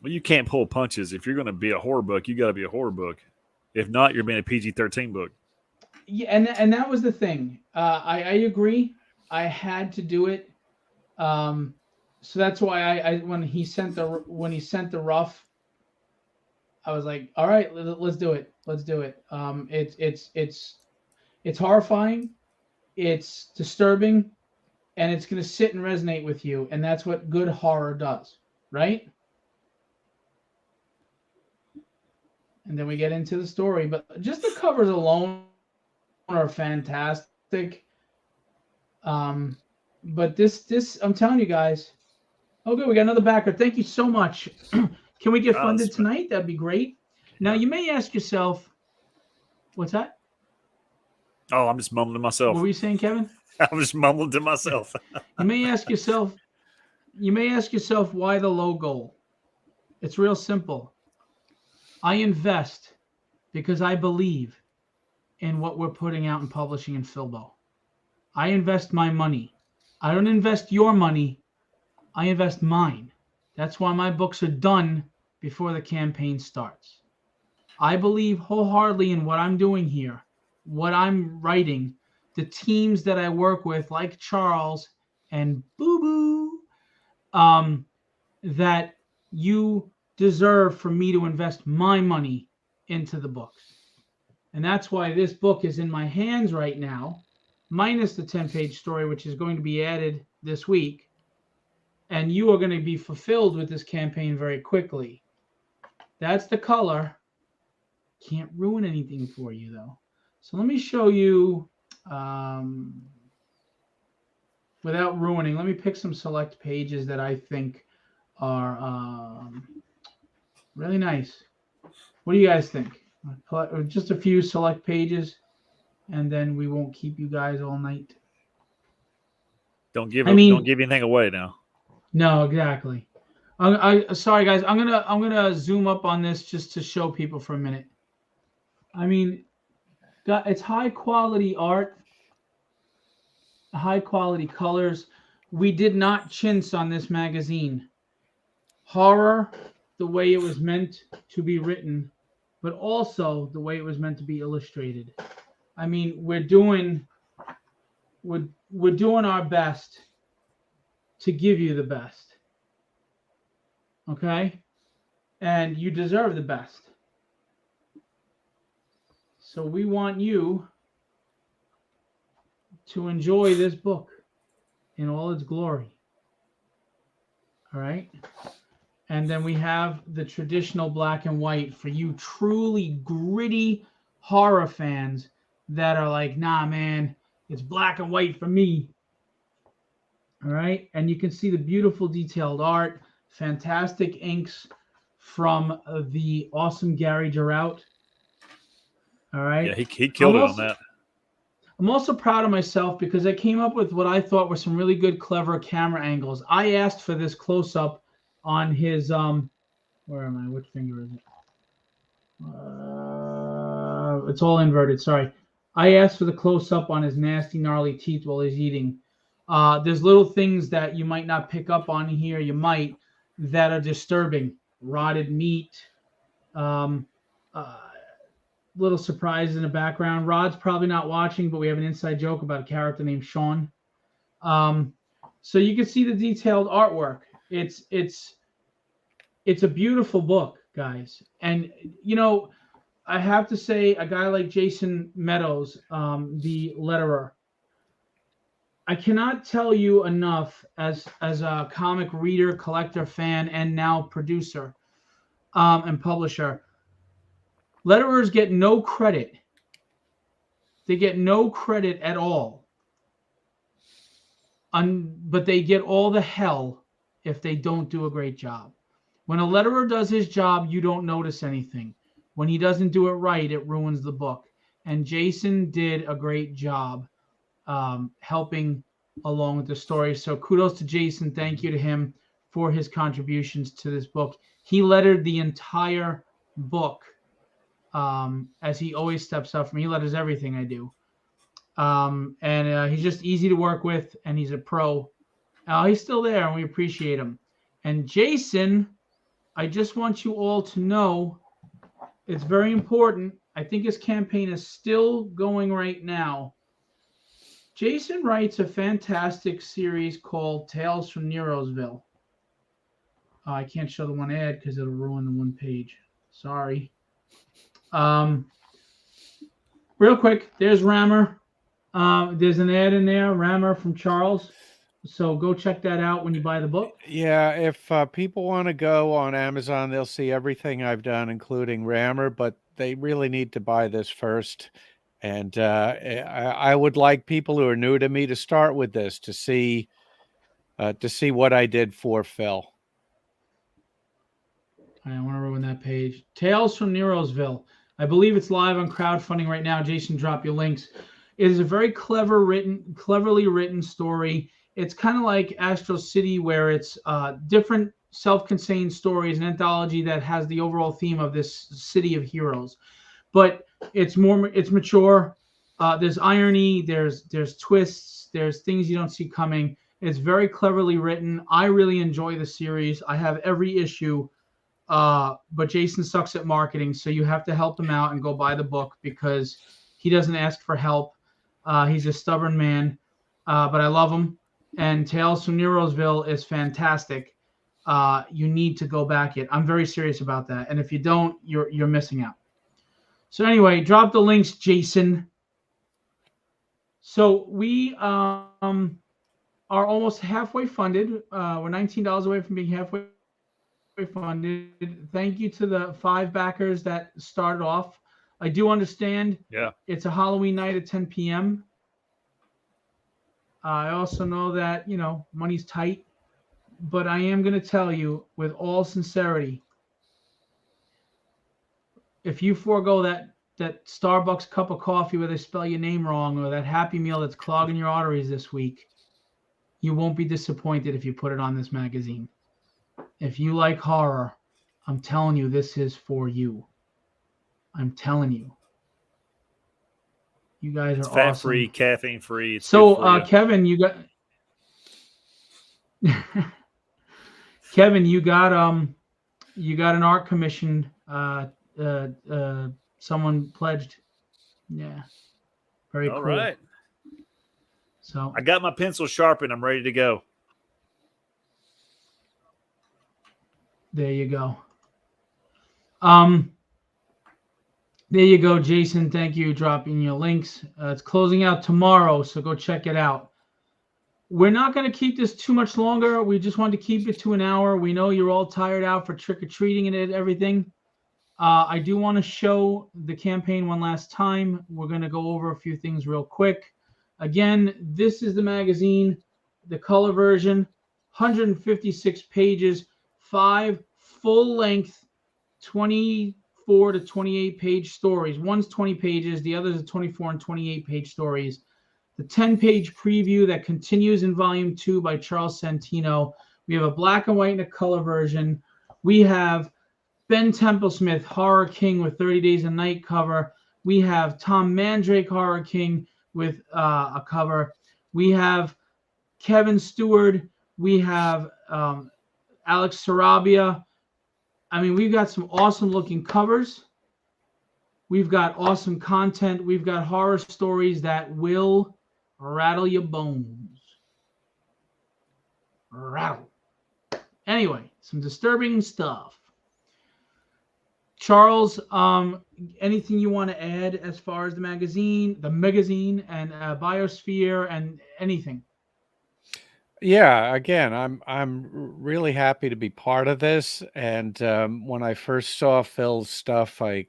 Speaker 3: Well, you can't pull punches. If you're going to be a horror book, you got to be a horror book. If not, you're being a PG-13 book.
Speaker 1: Yeah, and that was the thing. I agree. I had to do it. So that's why I when he sent the rough, I was like, all right, let's do it. Let's do it. It's horrifying, it's disturbing, and it's going to sit and resonate with you. And that's what good horror does, right? And then we get into the story. But just the covers alone are fantastic. But this, I'm telling you guys. Oh, good. We got another backer. Thank you so much. Can we get funded tonight? That'd be great. Now, you may ask yourself, what's that?
Speaker 3: Oh, I'm just mumbling to myself.
Speaker 1: What were you saying, Kevin?
Speaker 3: I'm just mumbling to myself.
Speaker 1: You may ask yourself why the low goal. It's real simple. I invest because I believe in what we're putting out and publishing in Filbo. I invest my money. I don't invest your money. I invest mine. That's why my books are done before the campaign starts. I believe wholeheartedly in what I'm doing here, what I'm writing, the teams that I work with, like Charles and Boo Boo, that you deserve for me to invest my money into the books. And that's why this book is in my hands right now, minus the 10-page story, which is going to be added this week. And you are going to be fulfilled with this campaign very quickly. That's the color. Can't ruin anything for you, though. So let me show you, without ruining, let me pick some select pages that I think are really nice. What do you guys think? Just a few select pages, and then we won't keep you guys all night.
Speaker 3: Don't give anything away now.
Speaker 1: No, exactly. Sorry guys, I'm gonna zoom up on this just to show people for a minute. I mean, it's high quality art, high quality colors. We did not chintz on this magazine. Horror, the way it was meant to be written, but also the way it was meant to be illustrated. I mean, we're doing our best to give you the best. Okay? And you deserve the best. So we want you to enjoy this book in all its glory. All right? And then we have the traditional black and white for you truly gritty horror fans that are like, nah, man, it's black and white for me. All right? And you can see the beautiful detailed art, fantastic inks from the awesome Gary Girout. All right?
Speaker 3: Yeah, he killed it on that.
Speaker 1: I'm also proud of myself because I came up with what I thought were some really good, clever camera angles. I asked for this close-up on his, where am I? Which finger is it? It's all inverted, sorry. I asked for the close-up on his nasty, gnarly teeth while he's eating. There's little things that you might not pick up on here, you might, that are disturbing. Rotted meat, little surprises in the background. Rod's probably not watching, but we have an inside joke about a character named Sean. So you can see the detailed artwork. It's a beautiful book, guys. And, you know, I have to say, a guy like Jason Meadows, the letterer, I cannot tell you enough as a comic reader, collector, fan, and now producer and publisher. Letterers get no credit. They get no credit at all. But they get all the hell if they don't do a great job. When a letterer does his job, you don't notice anything. When he doesn't do it right, it ruins the book. And Jason did a great job helping along with the story. So kudos to Jason. Thank you to him for his contributions to this book. He lettered the entire book. As he always steps up for me. He letters everything I do. And he's just easy to work with, and he's a pro. He's still there, and we appreciate him. And Jason, I just want you all to know, it's very important. I think his campaign is still going right now. Jason writes a fantastic series called Tales from Nerosville. I can't show the one ad because it'll ruin the one page. Sorry. But real quick, there's Rammer. There's an ad in there, Rammer from Charles. So go check that out when you buy the book.
Speaker 2: Yeah, if people want to go on Amazon, they'll see everything I've done, including Rammer, but they really need to buy this first. And I would like people who are new to me to start with this to see what I did for Phil.
Speaker 1: I want to ruin that page. Tales from Nerosville. I believe it's live on crowdfunding right now. Jason, drop your links. It is a very cleverly written story. It's kind of like Astro City, where it's different self-contained stories, an anthology that has the overall theme of this city of heroes. But it's mature. There's irony. There's twists. There's things you don't see coming. It's very cleverly written. I really enjoy the series. I have every issue. But Jason sucks at marketing, so you have to help him out and go buy the book because he doesn't ask for help. He's a stubborn man, but I love him. And Tales from Nerosville is fantastic. You need to go back it. I'm very serious about that. And if you don't, you're missing out. So anyway, drop the links, Jason. So we are almost halfway funded. We're $19 away from being halfway funded. Thank you to the 5 backers that started off. I do understand.
Speaker 3: Yeah.
Speaker 1: It's a Halloween night at 10 p.m. I also know that, money's tight, but I am going to tell you with all sincerity, if you forego that Starbucks cup of coffee where they spell your name wrong, or that Happy Meal that's clogging your arteries this week, you won't be disappointed if you put it on this magazine. If you like horror, I'm telling you, this is for you. I'm telling you. You guys are
Speaker 3: fat
Speaker 1: awesome.
Speaker 3: free, caffeine free.
Speaker 1: So, Kevin, you got Kevin, you got an art commission. Someone pledged. Yeah. Very cool.
Speaker 3: All right.
Speaker 1: So
Speaker 3: I got my pencil sharpened. I'm ready to go.
Speaker 1: There you go. There you go, Jason. Thank you for dropping your links. It's closing out tomorrow, so go check it out. We're not going to keep this too much longer. We just wanted to keep it to an hour. We know you're all tired out for trick-or-treating and everything. I do want to show the campaign one last time. We're going to go over a few things real quick. Again, this is the magazine, the color version, 156 pages, 5 full-length 24 to 28 page stories. One's 20 pages, the others are 24 and 28 page stories. The 10-page preview that continues in volume 2 by Charles Santino. We have a black and white and a color version. We have Ben Templesmith, Horror King with 30 Days a Night cover. We have Tom Mandrake, Horror King with a cover. We have Kevin Steward. We have Alex Sarabia. I mean, we've got some awesome looking covers. We've got awesome content. We've got horror stories that will rattle your bones. Rattle. Anyway, some disturbing stuff. Charles, anything you want to add as far as the magazine and Biosphere and anything?
Speaker 2: Yeah, again, I'm really happy to be part of this. And when I first saw Phil's stuff, I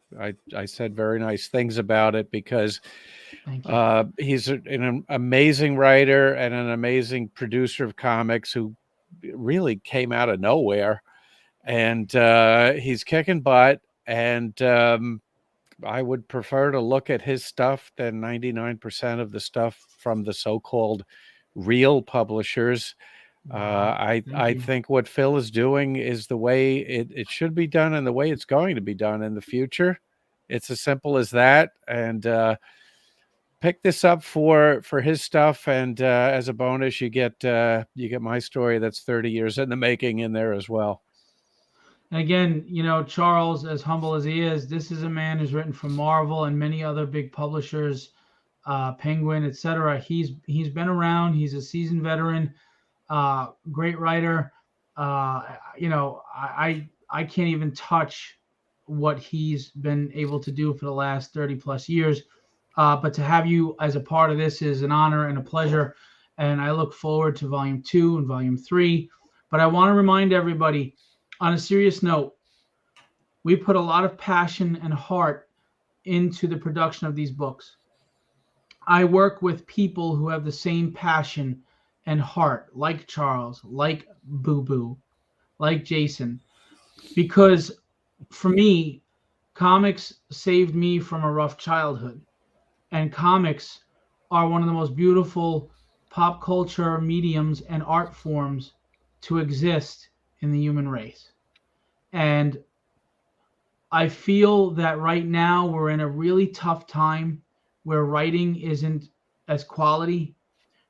Speaker 2: said very nice things about it because he's an amazing writer and an amazing producer of comics who really came out of nowhere. And he's kicking butt. And I would prefer to look at his stuff than 99% of the stuff from the so-called real publishers. I think what Phil is doing is the way it should be done and the way it's going to be done in the future. It's as simple as that. And pick this up for his stuff, and as a bonus, you get my story that's 30 years in the making in there as well.
Speaker 1: And again, Charles, as humble as he is, this is a man who's written for Marvel and many other big publishers, Penguin, etc. He's been around. He's a seasoned veteran, great writer. I can't even touch what he's been able to do for the last 30 plus years. But to have you as a part of this is an honor and a pleasure. And I look forward to volume 2 and volume 3. But I want to remind everybody, on a serious note, we put a lot of passion and heart into the production of these books. I work with people who have the same passion and heart, like Charles, like Boo Boo, like Jason, because for me, comics saved me from a rough childhood, and comics are one of the most beautiful pop culture mediums and art forms to exist in the human race. And I feel that right now we're in a really tough time where writing isn't as quality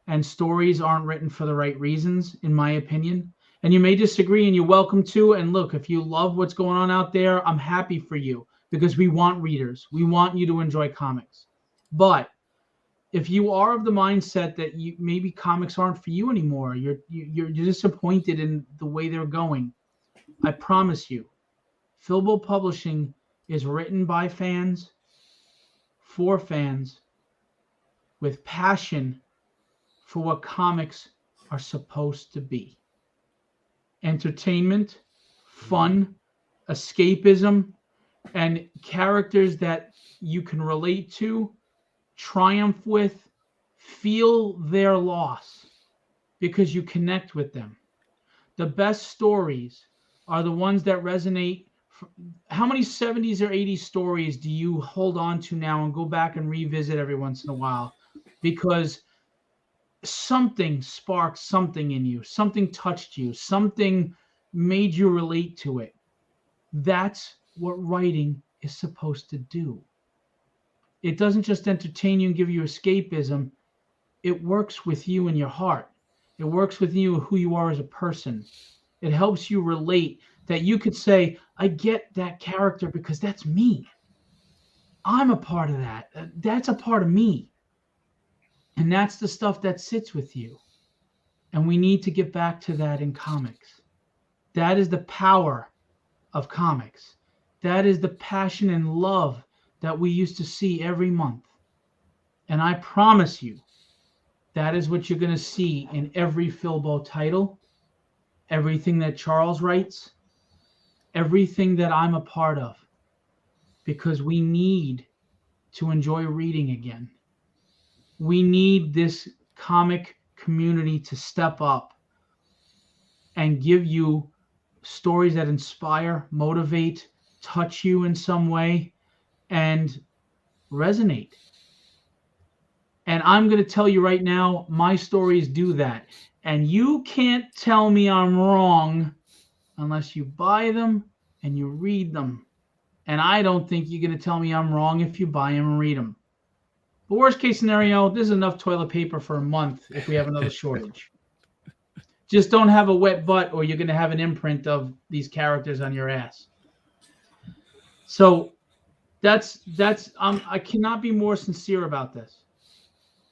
Speaker 1: and stories aren't written for the right reasons, in my opinion. And you may disagree, and you're welcome to. And look, if you love what's going on out there, I'm happy for you, because we want readers. We want you to enjoy comics. But if you are of the mindset that maybe comics aren't for you anymore, you're disappointed in the way they're going, I promise you, Filbo Publishing is written by fans, for fans, with passion for what comics are supposed to be. Entertainment, fun, escapism, and characters that you can relate to, triumph with, feel their loss because you connect with them. The best stories are the ones that resonate. How many 70s or 80s stories do you hold on to now and go back and revisit every once in a while? Because something sparked something in you, something touched you, something made you relate to it. That's what writing is supposed to do. It doesn't just entertain you and give you escapism. It works with you in your heart. It works with you, who you are as a person. It helps you relate, that you could say, I get that character because that's me. I'm a part of that. That's a part of me. And that's the stuff that sits with you. And we need to get back to that in comics. That is the power of comics. That is the passion and love that we used to see every month. And I promise you, that is what you're going to see in every Filbo title, everything that Charles writes, everything that I'm a part of, because we need to enjoy reading again. We need this comic community to step up and give you stories that inspire, motivate, touch you in some way, and resonate. And I'm going to tell you right now, my stories do that. And you can't tell me I'm wrong unless you buy them and you read them. And I don't think you're going to tell me I'm wrong if you buy them and read them. But worst case scenario, there's enough toilet paper for a month if we have another shortage. Just don't have a wet butt or you're going to have an imprint of these characters on your ass. So that's I cannot be more sincere about this.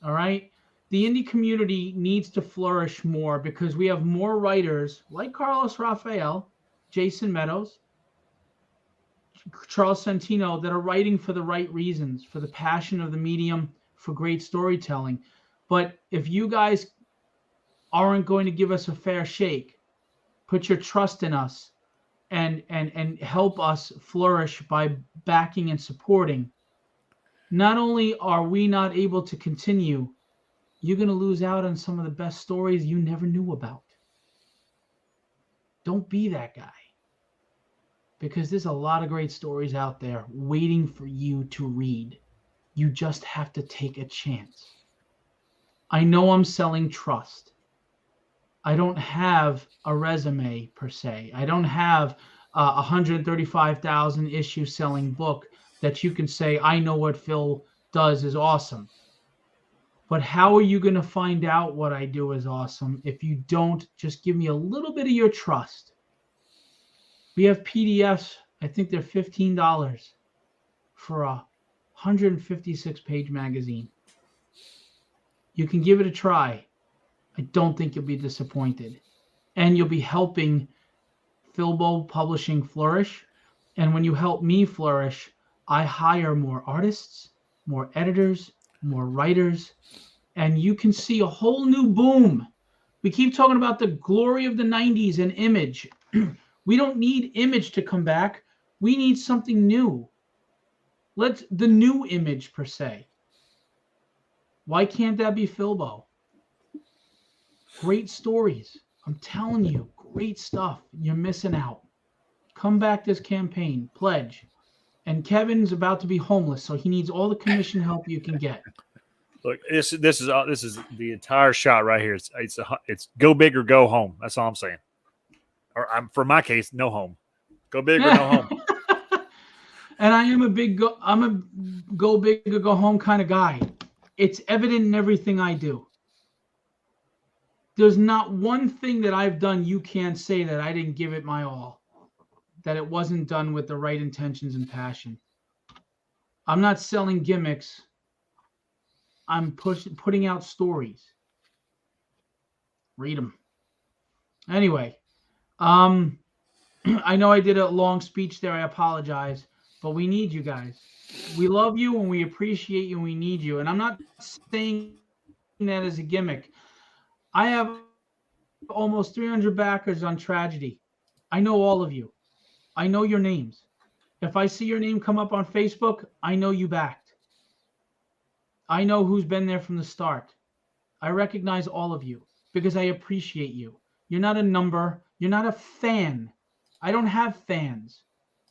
Speaker 1: All right? The indie community needs to flourish more because we have more writers like Carlos Rafael, Jason Meadows, Charles Santino that are writing for the right reasons, for the passion of the medium, for great storytelling. But if you guys aren't going to give us a fair shake, put your trust in us and help us flourish by backing and supporting, not only are we not able to continue, you're going to lose out on some of the best stories you never knew about. Don't be that guy. Because there's a lot of great stories out there waiting for you to read. You just have to take a chance. I know I'm selling trust. I don't have a resume per se. I don't have a 135,000 issue selling book that you can say, I know what Phil does is awesome. But how are you going to find out what I do is awesome if you don't just give me a little bit of your trust? We have PDFs. I think they're $15 for a 156-page magazine. You can give it a try. I don't think you'll be disappointed. And you'll be helping Filbo Publishing flourish. And when you help me flourish, I hire more artists, more editors, more writers, and you can see a whole new boom. We keep talking about the glory of the 90s and Image. We don't need Image to come back. We need something new. Let's the new Image per se. Why can't that be Filbo? Great stories. I'm telling you, great stuff. You're missing out. Come back this campaign. Pledge. And Kevin's about to be homeless, so he needs all the commission help you can get.
Speaker 3: Look, this is the entire shot right here. It's go big or go home. That's all I'm saying. Or for my case, no home. Go big or no home.
Speaker 1: And I am I'm a go big or go home kind of guy. It's evident in everything I do. There's not one thing that I've done you can't say that I didn't give it my all, that it wasn't done with the right intentions and passion. I'm not selling gimmicks. I'm putting out stories. Read them. Anyway, I know I did a long speech there. I apologize, but we need you guys. We love you and we appreciate you and we need you. And I'm not saying that as a gimmick. I have almost 300 backers on Tragedy. I know all of you. I know your names. If I see your name come up on Facebook, I know you backed. I know who's been there from the start. I recognize all of you because I appreciate you. You're not a number. You're not a fan. I don't have fans.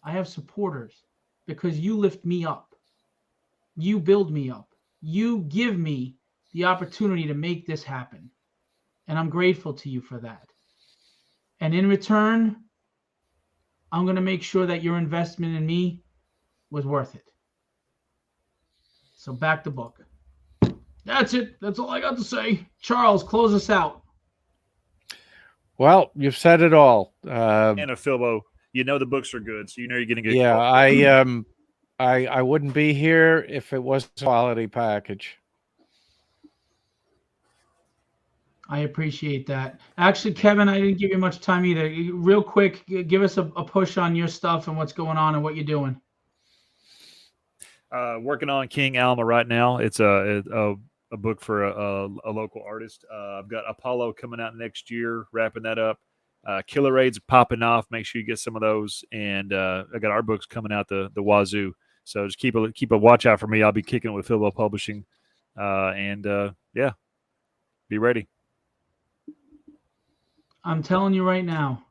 Speaker 1: I have supporters because you lift me up. You build me up. You give me the opportunity to make this happen. And I'm grateful to you for that. And in return, I'm going to make sure that your investment in me was worth it. So back the book. That's it. That's all I got to say. Charles, close us out.
Speaker 2: Well, you've said it all.
Speaker 3: And a Filbo, you know the books are good, so you know you're going to get.
Speaker 2: Yeah, I wouldn't be here if it was a quality package.
Speaker 1: I appreciate that. Actually, Kevin, I didn't give you much time either. Real quick, give us a push on your stuff and what's going on and what you're doing.
Speaker 3: Working on King Alma right now. It's a book for a local artist. I've got Apollo coming out next year, wrapping that up. Killer Raids popping off. Make sure you get some of those. And I got our books coming out the wazoo. So just keep a watch out for me. I'll be kicking it with Filbo Publishing. Yeah, be ready.
Speaker 1: I'm telling you right now,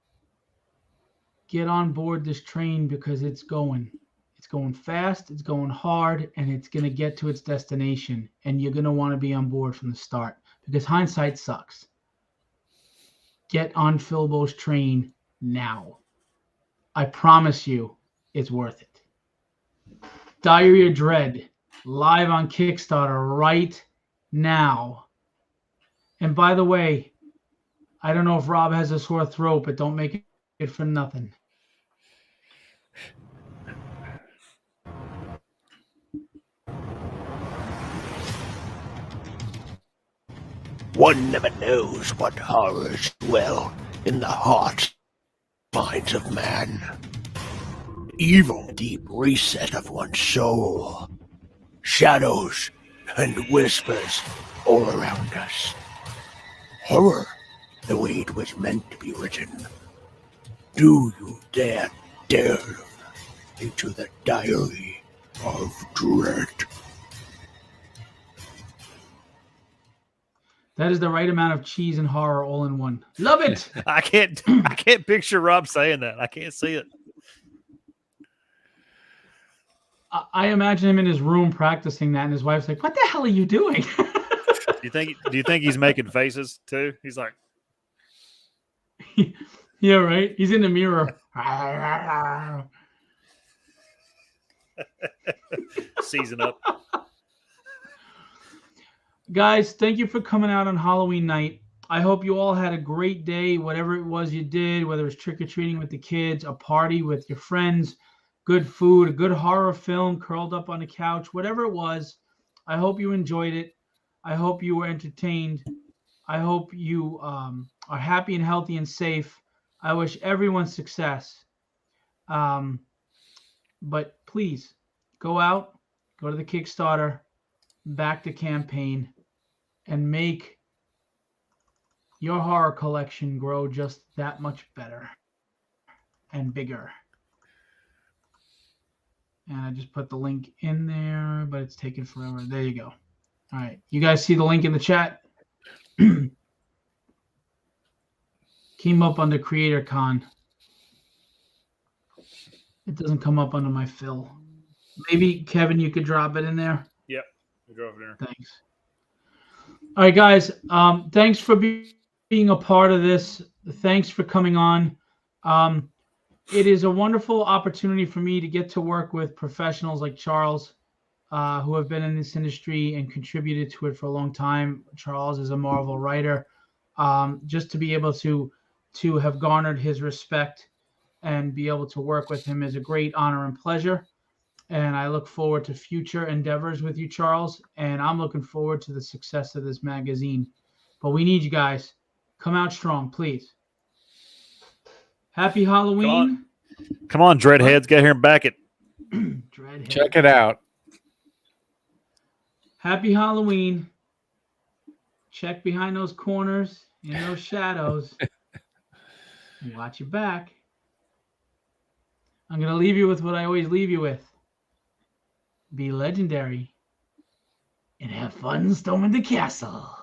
Speaker 1: get on board this train because it's going. It's going fast, it's going hard, and it's going to get to its destination. And you're going to want to be on board from the start because hindsight sucks. Get on Filbo's train now. I promise you it's worth it. Diary of Dread, live on Kickstarter right now. And by the way, I don't know if Rob has a sore throat, but don't make it for nothing.
Speaker 5: One never knows what horrors dwell in the hearts and minds of man. Evil deep reset of one's soul. Shadows and whispers all around us. Horror, the way it was meant to be written. Do you dare delve into the Diary of Dread?
Speaker 1: That is the right amount of cheese and horror all in one. Love it.
Speaker 3: I can't picture Rob saying that. I can't see it.
Speaker 1: I imagine him in his room practicing that, and his wife's like, "What the hell are you doing?"
Speaker 3: Do you think he's making faces too? He's like,
Speaker 1: yeah, right. He's in the mirror.
Speaker 3: season up.
Speaker 1: Guys, thank you for coming out on Halloween night. I hope you all had a great day, whatever it was you did, whether it was trick-or-treating with the kids, a party with your friends, good food, a good horror film, curled up on the couch, whatever it was. I hope you enjoyed it. I hope you were entertained. I hope you are happy and healthy and safe. I wish everyone success. But please, go out, go to the Kickstarter, back the campaign, and make your horror collection grow just that much better and bigger. And I just put the link in there, but it's taking forever. There you go. All right. You guys see the link in the chat? Came up under Creator Con. It doesn't come up under my fill. Maybe, Kevin, you could drop it in there?
Speaker 3: Yep. We drove it in there.
Speaker 1: Thanks. All right, guys. Thanks for being a part of this. Thanks for coming on. It is a wonderful opportunity for me to get to work with professionals like Charles, who have been in this industry and contributed to it for a long time. Charles is a Marvel writer. Just to be able to have garnered his respect and be able to work with him is a great honor and pleasure. And I look forward to future endeavors with you, Charles. And I'm looking forward to the success of this magazine. But we need you guys. Come out strong, please. Happy Halloween.
Speaker 3: Come on, Dreadheads. Get here and back it.
Speaker 1: Dreadhead.
Speaker 2: Check it out.
Speaker 1: Happy Halloween. Check behind those corners, in those shadows. And watch your back. I'm going to leave you with what I always leave you with. Be legendary and have fun storming the castle.